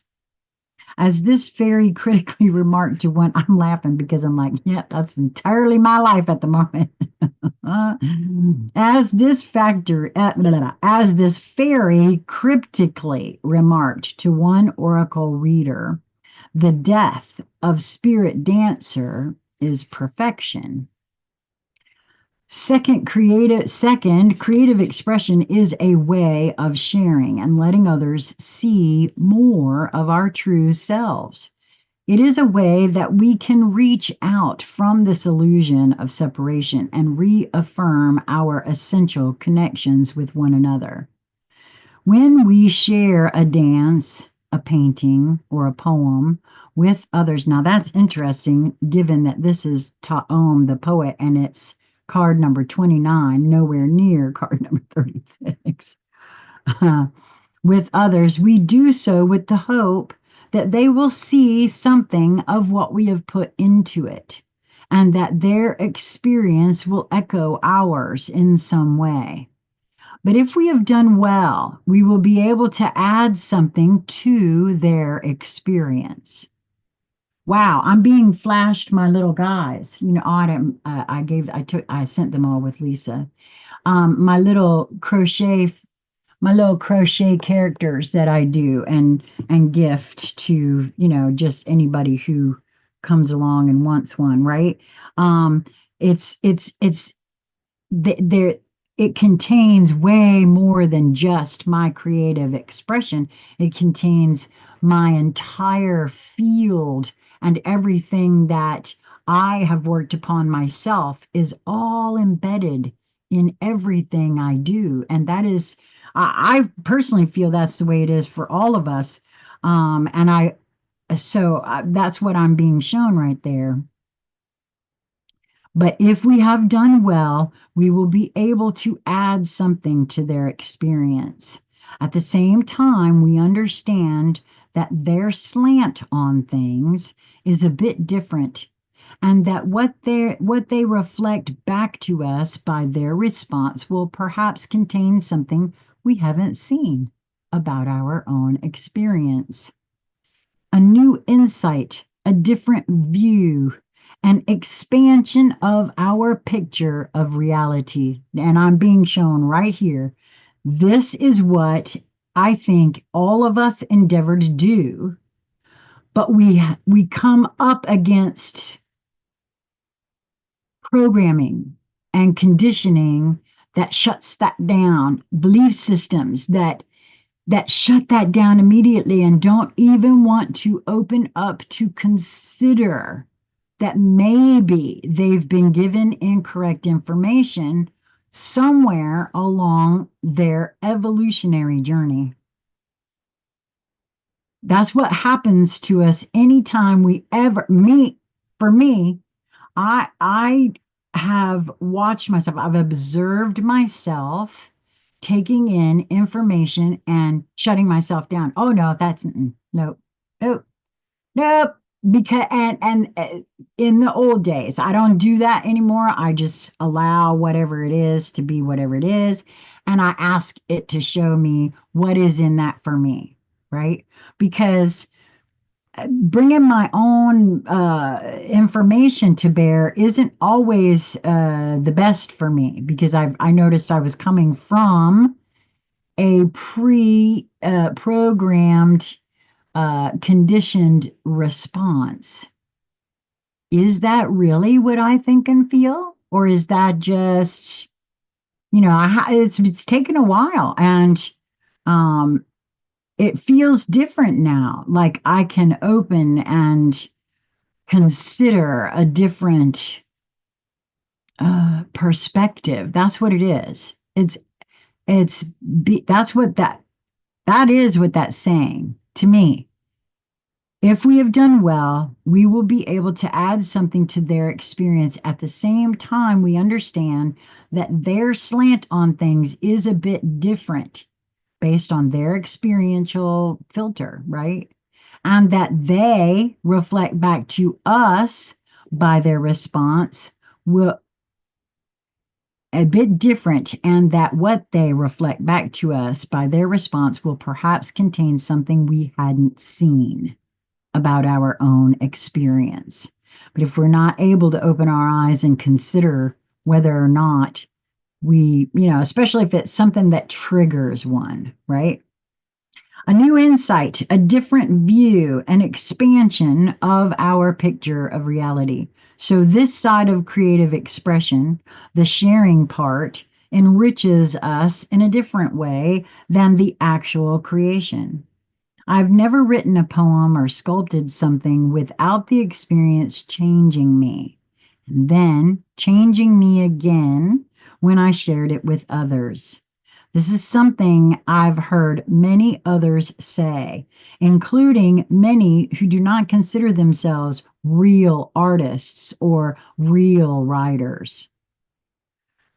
As this fairy critically remarked to one, I'm laughing because I'm like, yeah, that's entirely my life at the moment. As this fairy cryptically remarked to one oracle reader, the death of spirit dancer is perfection. Second, creative expression is a way of sharing and letting others see more of our true selves. It is a way that we can reach out from this illusion of separation and reaffirm our essential connections with one another. When we share a dance, a painting, or a poem with others, now that's interesting given that this is Taom the poet and it's card number 29, nowhere near card number 36. With others, we do so with the hope that they will see something of what we have put into it and that their experience will echo ours in some way. But if we have done well, we will be able to add something to their experience. Wow, I'm being flashed my little guys. You know, I sent them all with Lisa. My little crochet characters that I do and gift to, just anybody who comes along and wants one, right? Um, it's there it contains way more than just my creative expression. It contains my entire field and everything that I have worked upon myself is all embedded in everything I do. And that is, I personally feel that's the way it is for all of us. And that's what I'm being shown right there. But if we have done well, we will be able to add something to their experience. At the same time, we understand that their slant on things is a bit different and that what they reflect back to us by their response will perhaps contain something we haven't seen about our own experience. A new insight, a different view, an expansion of our picture of reality. And I'm being shown right here. This is what I think all of us endeavor to do, but we come up against programming and conditioning that shuts that down, belief systems that shut that down immediately and don't even want to open up to consider that maybe they've been given incorrect information somewhere along their evolutionary journey. That's what happens to us anytime we ever for me, I have watched myself, I've observed myself taking in information and shutting myself down. Oh no, nope, nope, nope. Because in the old days, I don't do that anymore. I just allow whatever it is to be whatever it is, and I ask it to show me what is in that for me, right? Because bringing my own information to bear isn't always the best for me because I noticed I was coming from a programmed conditioned response. Is that really what I think and feel, or is that just it's taken a while and um, it feels different now. Like I can open and consider a different perspective. That's what it is. That's what that is what that's saying to me. If we have done well, we will be able to add something to their experience. At the same time, we understand that their slant on things is a bit different based on their experiential filter, right? And that they reflect back to us by their response will a bit different, and that what they reflect back to us by their response will perhaps contain something we hadn't seen about our own experience. But if we're not able to open our eyes and consider whether or not especially if it's something that triggers one, right? A new insight, a different view, an expansion of our picture of reality. So, this side of creative expression, the sharing part, enriches us in a different way than the actual creation. I've never written a poem or sculpted something without the experience changing me, and then changing me again when I shared it with others. This is something I've heard many others say, including many who do not consider themselves real artists or real writers.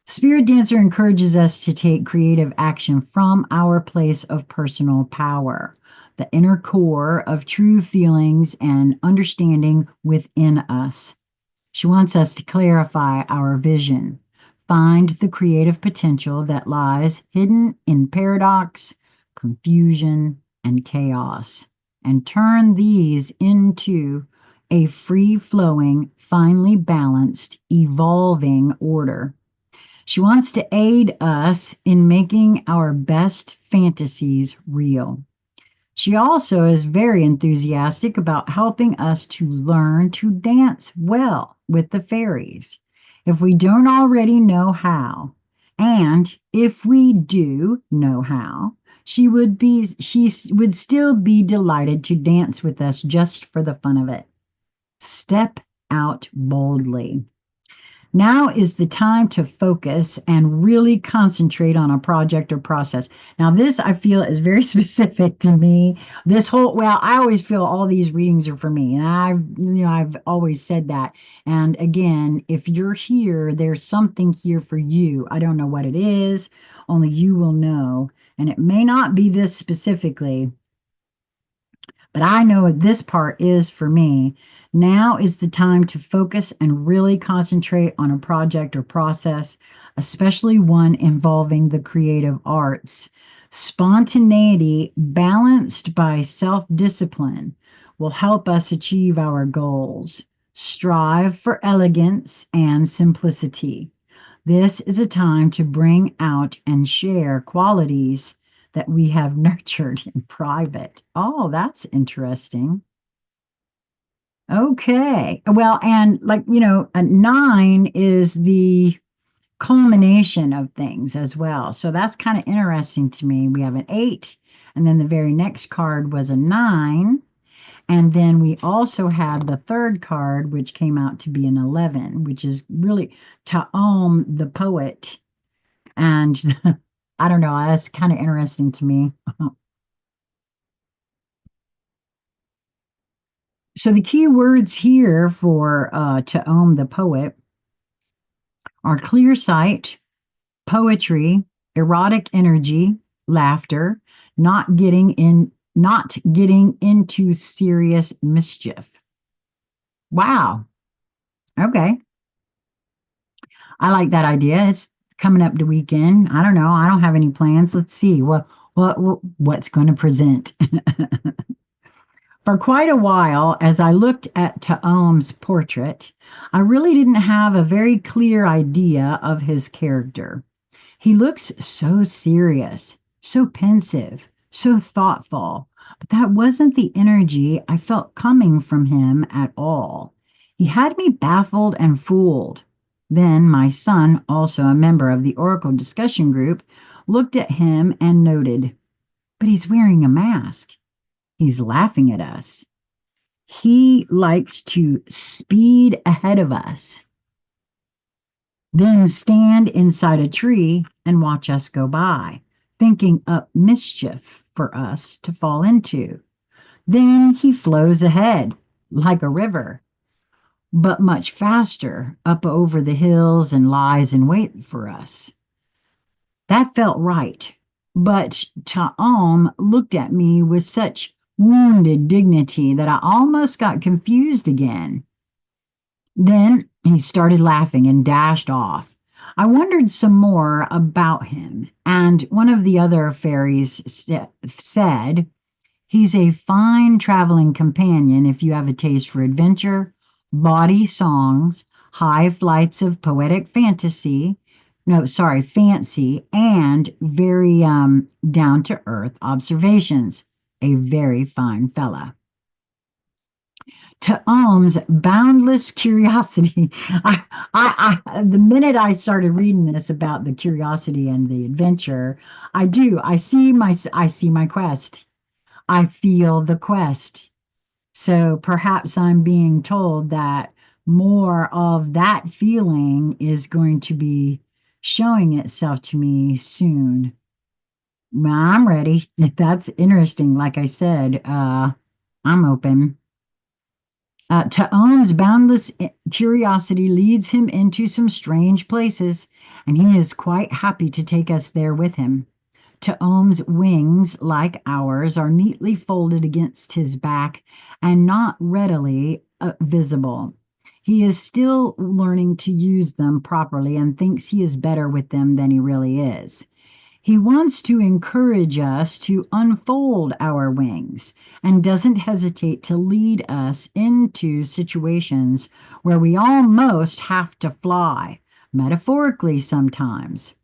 Spirit Dancer encourages us to take creative action from our place of personal power, the inner core of true feelings and understanding within us. She wants us to clarify our vision, find the creative potential that lies hidden in paradox, confusion, and chaos, and turn these into a free flowing, finely balanced, evolving order. She wants to aid us in making our best fantasies real. She also is very enthusiastic about helping us to learn to dance well with the fairies. If we don't already know how, and if we do know how, she would still be delighted to dance with us just for the fun of it. Step out boldly. Now is the time to focus and really concentrate on a project or process. Now, this I feel is very specific to me. I always feel all these readings are for me, and I've always said that. And again, if you're here, there's something here for you. I don't know what it is, only you will know. And it may not be this specifically, but I know this part is for me. Now is the time to focus and really concentrate on a project or process, especially one involving the creative arts. Spontaneity balanced by self discipline will help us achieve our goals. Strive for elegance and simplicity. This is a time to bring out and share qualities that we have nurtured in private. Oh, that's interesting. Okay. Well, and a nine is the culmination of things as well. So that's kind of interesting to me. We have an eight, and then the very next card was a nine. And then we also had the third card, which came out to be an 11, which is really Taom the poet. And I don't know, that's kind of interesting to me. So the key words here for Taom the poet are clear sight, poetry, erotic energy, laughter, not getting into serious mischief. Wow. Okay. I like that idea. It's coming up to weekend. I don't know. I don't have any plans. Let's see what's going to present. For quite a while, as I looked at Taom's portrait, I really didn't have a very clear idea of his character. He looks so serious, so pensive, so thoughtful, but that wasn't the energy I felt coming from him at all. He had me baffled and fooled. Then my son, also a member of the Oracle discussion group, looked at him and noted, but he's wearing a mask. He's laughing at us. He likes to speed ahead of us. then stand inside a tree and watch us go by, thinking up mischief for us to fall into. Then he flows ahead like a river, but much faster up over the hills and lies in wait for us. That felt right. But Ta'am looked at me with such wounded dignity that I almost got confused again. Then he started laughing and dashed off. I wondered some more about him, and one of the other fairies said, "He's a fine traveling companion if you have a taste for adventure, bawdy songs, high flights of poetic fantasy, no, sorry, fancy, and very down to earth observations. A very fine fella." To Ohm's boundless curiosity. The minute I started reading this about the curiosity and the adventure, I see my quest. I feel the quest. So perhaps I'm being told that more of that feeling is going to be showing itself to me soon. Well, I'm ready. That's interesting. Like I said, I'm open. Ta'am's boundless curiosity leads him into some strange places, and he is quite happy to take us there with him. Ta'am's wings, like ours, are neatly folded against his back and not readily visible. He is still learning to use them properly and thinks he is better with them than he really is. He wants to encourage us to unfold our wings and doesn't hesitate to lead us into situations where we almost have to fly, metaphorically sometimes,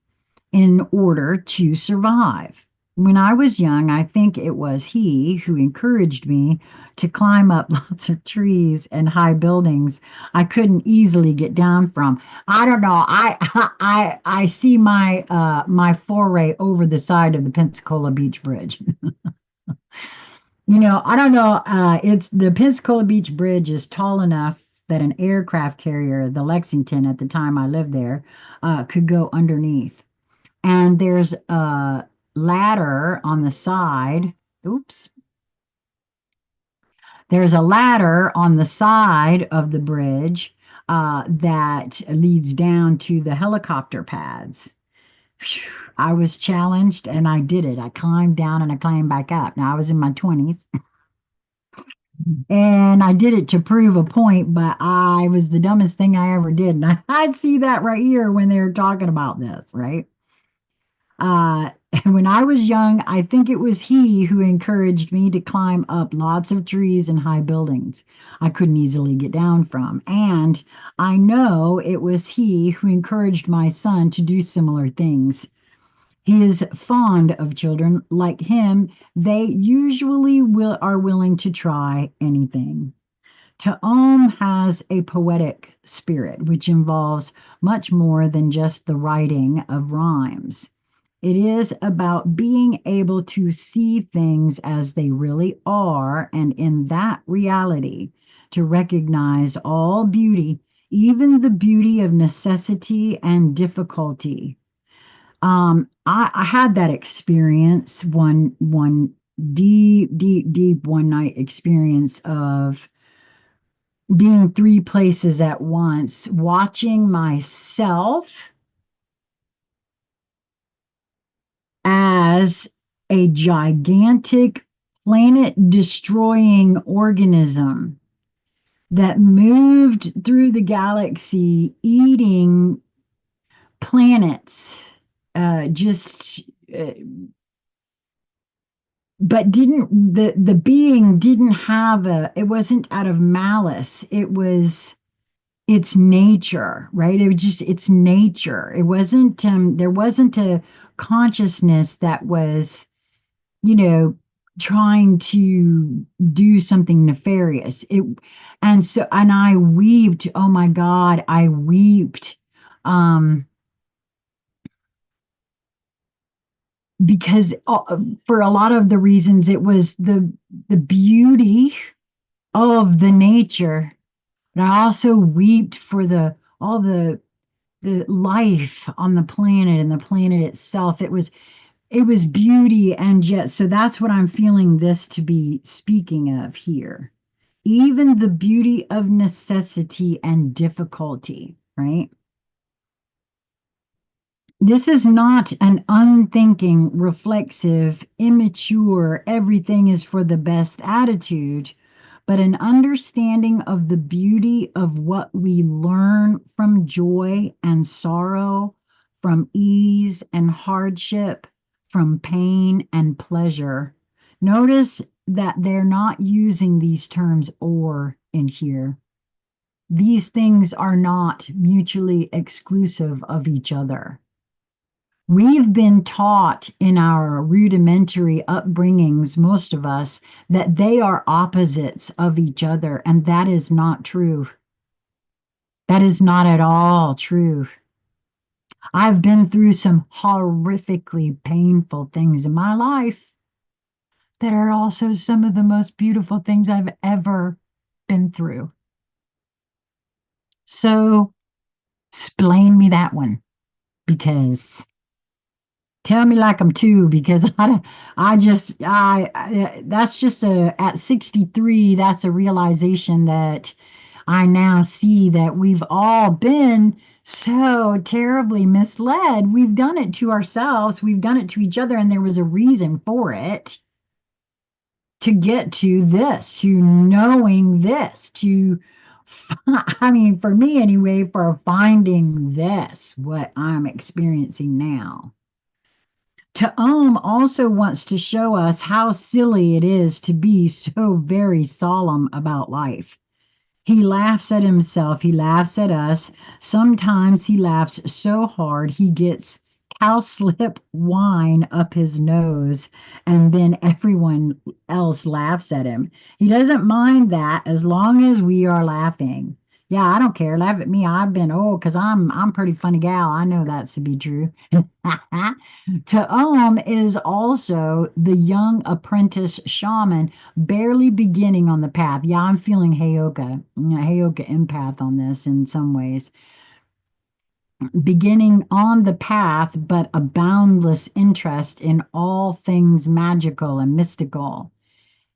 in order to survive. When I was young, I think it was he who encouraged me to climb up lots of trees and high buildings I couldn't easily get down from. I don't know. I see my foray over the side of the Pensacola Beach Bridge. I don't know. It's the Pensacola Beach Bridge is tall enough that an aircraft carrier, the Lexington at the time I lived there, could go underneath. And there's a ladder on the side. Oops. There's a ladder on the side of the bridge that leads down to the helicopter pads. Phew, I was challenged and I did it. I climbed down and I climbed back up. Now I was in my 20s and I did it to prove a point, but I was the dumbest thing I ever did. And I see that right here when they were talking about this, right? Uh, when I was young, I think it was he who encouraged me to climb up lots of trees and high buildings I couldn't easily get down from. And I know it was he who encouraged my son to do similar things. He is fond of children. Like him, they usually are willing to try anything. Ta'am has a poetic spirit, which involves much more than just the writing of rhymes. It is about being able to see things as they really are, and in that reality, to recognize all beauty, even the beauty of necessity and difficulty. I had that experience one deep one night experience of being three places at once, watching myself as a gigantic planet destroying organism that moved through the galaxy eating planets, just but didn't the being didn't have a it wasn't out of malice, it was its nature, right? It was just its nature. It wasn't there wasn't a consciousness that was, you know, trying to do something nefarious. And I weeped. Oh my God, I weeped. Um, because for a lot of the reasons it was the beauty of the nature. But I also weeped for the all the the life on the planet and the planet itself. It was beauty, and yet so that's what I'm feeling this to be speaking of here. Even the beauty of necessity and difficulty, right? This is not an unthinking, reflexive, immature, everything is for the best attitude, but an understanding of the beauty of what we learn from joy and sorrow, from ease and hardship, from pain and pleasure. Notice that they're not using these terms or in here. These things are not mutually exclusive of each other. We've been taught in our rudimentary upbringings, most of us, that they are opposites of each other, and that is not true. That is not at all true. I've been through some horrifically painful things in my life that are also some of the most beautiful things I've ever been through. So, explain me that one, because tell me like I'm two, because that's just at 63, that's a realization that I now see that we've all been so terribly misled. We've done it to ourselves, we've done it to each other, and there was a reason for it to get to this, to knowing this, I mean, for me anyway, for finding this, what I'm experiencing now. Ta'am also wants to show us how silly it is to be so very solemn about life. He laughs at himself, he laughs at us. Sometimes he laughs so hard he gets cowslip wine up his nose, and then everyone else laughs at him. He doesn't mind that as long as we are laughing. Yeah, I don't care. Laugh at me. I've been because I'm pretty funny gal. I know that's to be true. Ta'am is also the young apprentice shaman barely beginning on the path. Yeah, I'm feeling Heyoka empath on this in some ways. Beginning on the path, but a boundless interest in all things magical and mystical.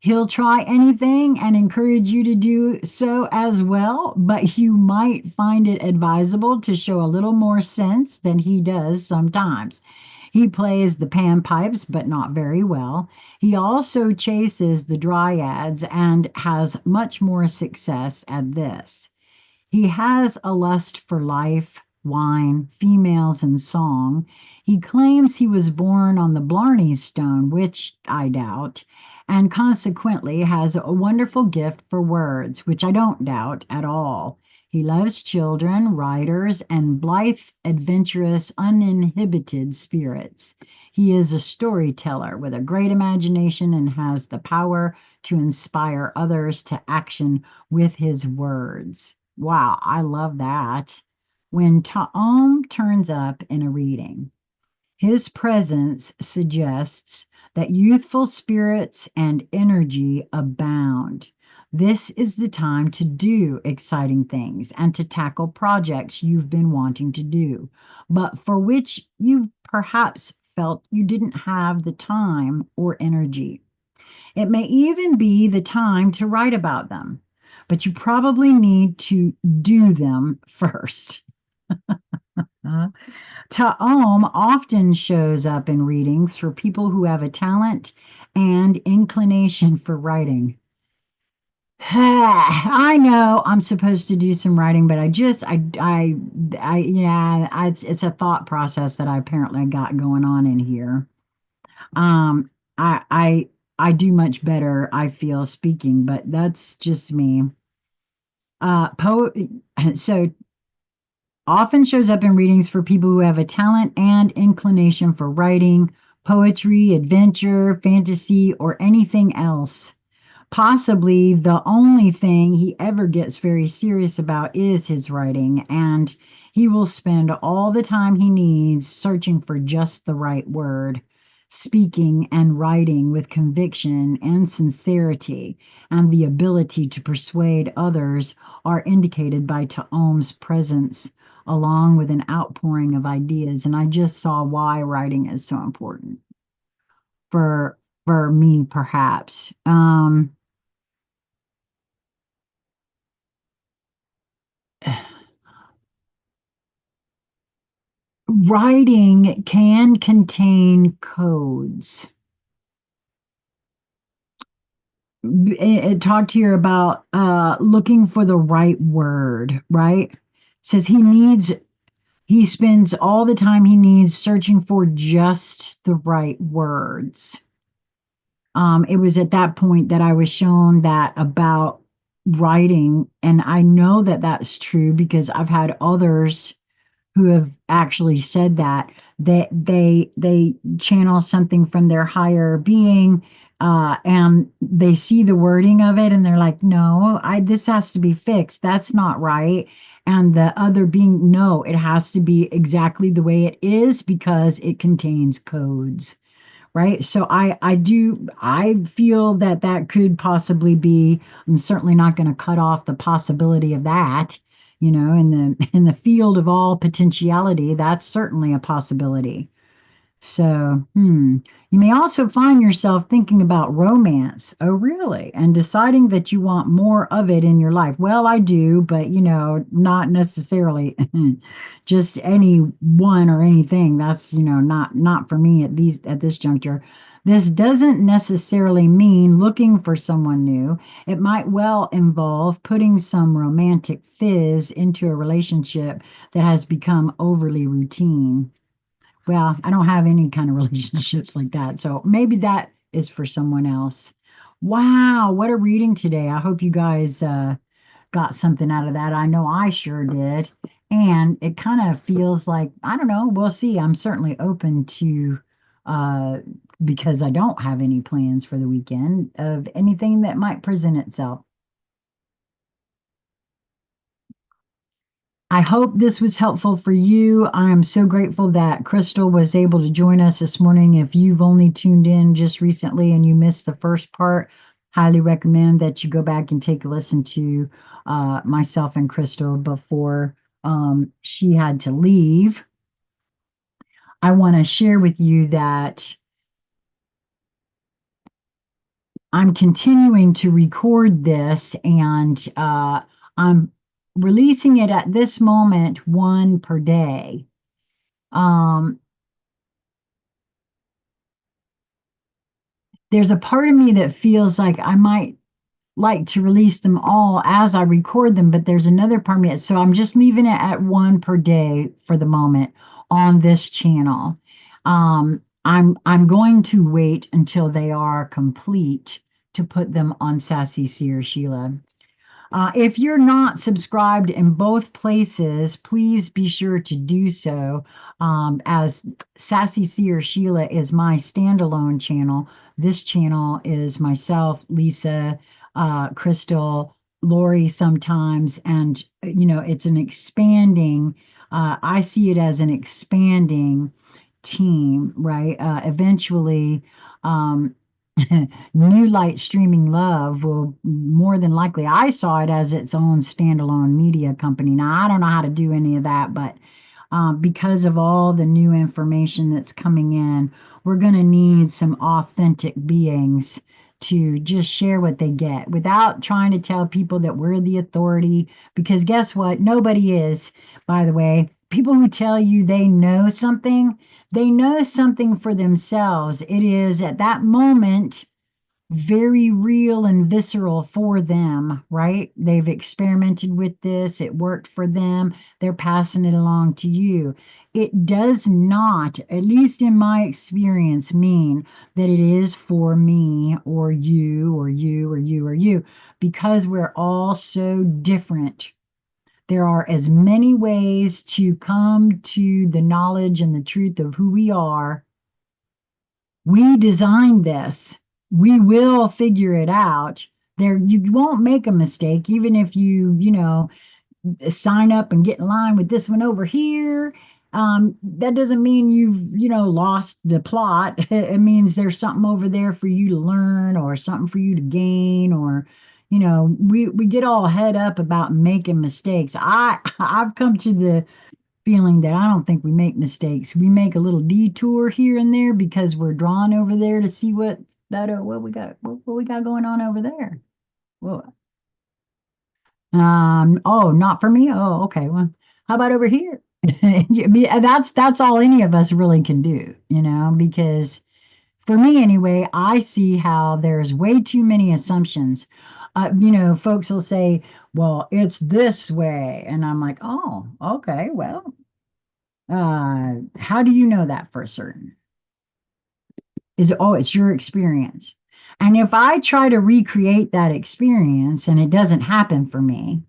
He'll try anything and encourage you to do so as well, but you might find it advisable to show a little more sense than he does sometimes. He plays the panpipes, but not very well. He also chases the dryads and has much more success at this. He has a lust for life, wine, females, and song. He claims he was born on the Blarney Stone, which I doubt, and consequently has a wonderful gift for words, which I don't doubt at all. He loves children, riders, and blithe, adventurous, uninhibited spirits. He is a storyteller with a great imagination and has the power to inspire others to action with his words. Wow, I love that. When Ta'am turns up in a reading, his presence suggests that youthful spirits and energy abound. This is the time to do exciting things and to tackle projects you've been wanting to do, but for which you perhaps felt you didn't have the time or energy. It may even be the time to write about them, but you probably need to do them first. Uh, Ta'am often shows up in readings for people who have a talent and inclination for writing. I know I'm supposed to do some writing, but yeah, it's a thought process that I apparently got going on in here. Um, I, I, I do much better, I feel, speaking, but that's just me. So often shows up in readings for people who have a talent and inclination for writing, poetry, adventure, fantasy, or anything else. Possibly the only thing he ever gets very serious about is his writing, and he will spend all the time he needs searching for just the right word. Speaking and writing with conviction and sincerity, and the ability to persuade others are indicated by Ta'om's presence. along with an outpouring of ideas. And I just saw why writing is so important for me, perhaps. Writing can contain codes. It talked here about looking for the right word, right? Says he spends all the time he needs searching for just the right words. It was at that point that I was shown that about writing, and I know that that's true because I've had others who have actually said that they channel something from their higher being, and they see the wording of it and they're like, no, I this has to be fixed, that's not right. And the other being, no, it has to be exactly the way it is because it contains codes, right? So I feel that that could possibly be. I'm certainly not going to cut off the possibility of that, in the field of all potentiality. That's certainly a possibility. So, you may also find yourself thinking about romance. Oh, really? And deciding that you want more of it in your life. Well, I do, but not necessarily just any one or anything. That's, not for me at this juncture. This doesn't necessarily mean looking for someone new. It might well involve putting some romantic fizz into a relationship that has become overly routine. Well, I don't have any kind of relationships like that. So maybe that is for someone else. Wow, what a reading today. I hope you guys got something out of that. I know I sure did. And it kind of feels like, I don't know, we'll see. I'm certainly open to, uh, because I don't have any plans for the weekend, of anything that might present itself. I hope this was helpful for you. I am so grateful that Crystal was able to join us this morning. If you've only tuned in just recently and you missed the first part, highly recommend that you go back and take a listen to myself and Crystal before she had to leave. I want to share with you that I'm continuing to record this, and I'm releasing it at this moment, one per day. Um, there's a part of me that feels like I might like to release them all as I record them, but there's another part of me. So I'm just leaving it at one per day for the moment on this channel. I'm going to wait until they are complete to put them on Sassy Seer Sheila. If you're not subscribed in both places, please be sure to do so. As Sassy Seer Sheila is my standalone channel, this channel is myself, Lisa, Crystal, Lori sometimes, and it's an expanding. I see it as an expanding team, right? Eventually, um, New Light Streaming Love will more than likely, I saw it as its own standalone media company. Now, I don't know how to do any of that, but because of all the new information that's coming in, we're going to need some authentic beings to just share what they get without trying to tell people that we're the authority. Because guess what? Nobody is, by the way. People who tell you they know something for themselves. It is at that moment very real and visceral for them, right? They've experimented with this, it worked for them, they're passing it along to you. It does not, at least in my experience, mean that it is for me or you or you or you or you, because we're all so different. There are as many ways to come to the knowledge and the truth of who we are. We designed this. We will figure it out. There, you won't make a mistake, even if you sign up and get in line with this one over here. That doesn't mean you've lost the plot. It means there's something over there for you to learn or something for you to gain, or we get all head up about making mistakes. I've come to feeling that I don't think we make mistakes. We make a little detour here and there because we're drawn over there to see what we got going on over there. Well, oh, not for me. Oh, okay. Well, how about over here? That's all any of us really can do, because for me anyway, I see how there's way too many assumptions. Folks will say, well, it's this way. And I'm like, oh, okay, well, how do you know that for certain? It's your experience. And if I try to recreate that experience and it doesn't happen for me,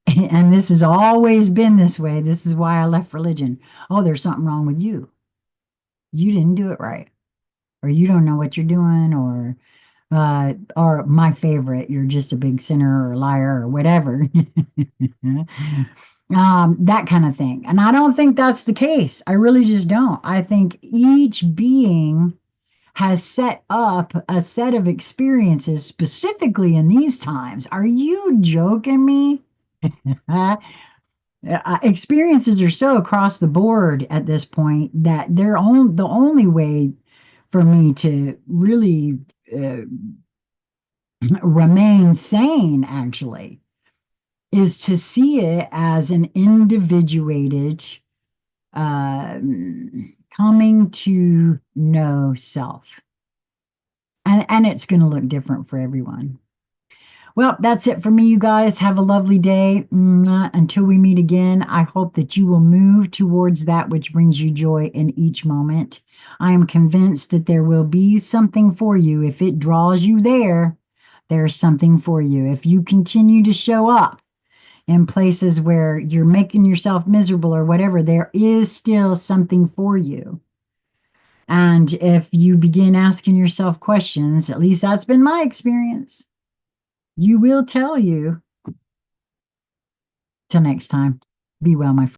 and this has always been this way, this is why I left religion. Oh, there's something wrong with you. You didn't do it right, or you don't know what you're doing, or my favorite, you're just a big sinner or a liar or whatever. That kind of thing. And I don't think that's the case. I really just don't. I think each being has set up a set of experiences specifically in these times. Are you joking me? Experiences are so across the board at this point that the only way for me to really remain sane, actually, is to see it as an individuated uh, coming to know self. And it's going to look different for everyone. Well, that's it for me, you guys. Have a lovely day. Until we meet again, I hope that you will move towards that which brings you joy in each moment. I am convinced that there will be something for you. If it draws you there, there's something for you. If you continue to show up in places where you're making yourself miserable or whatever, there is still something for you. And if you begin asking yourself questions, at least that's been my experience, you will tell you. Till next time, be well, my friend.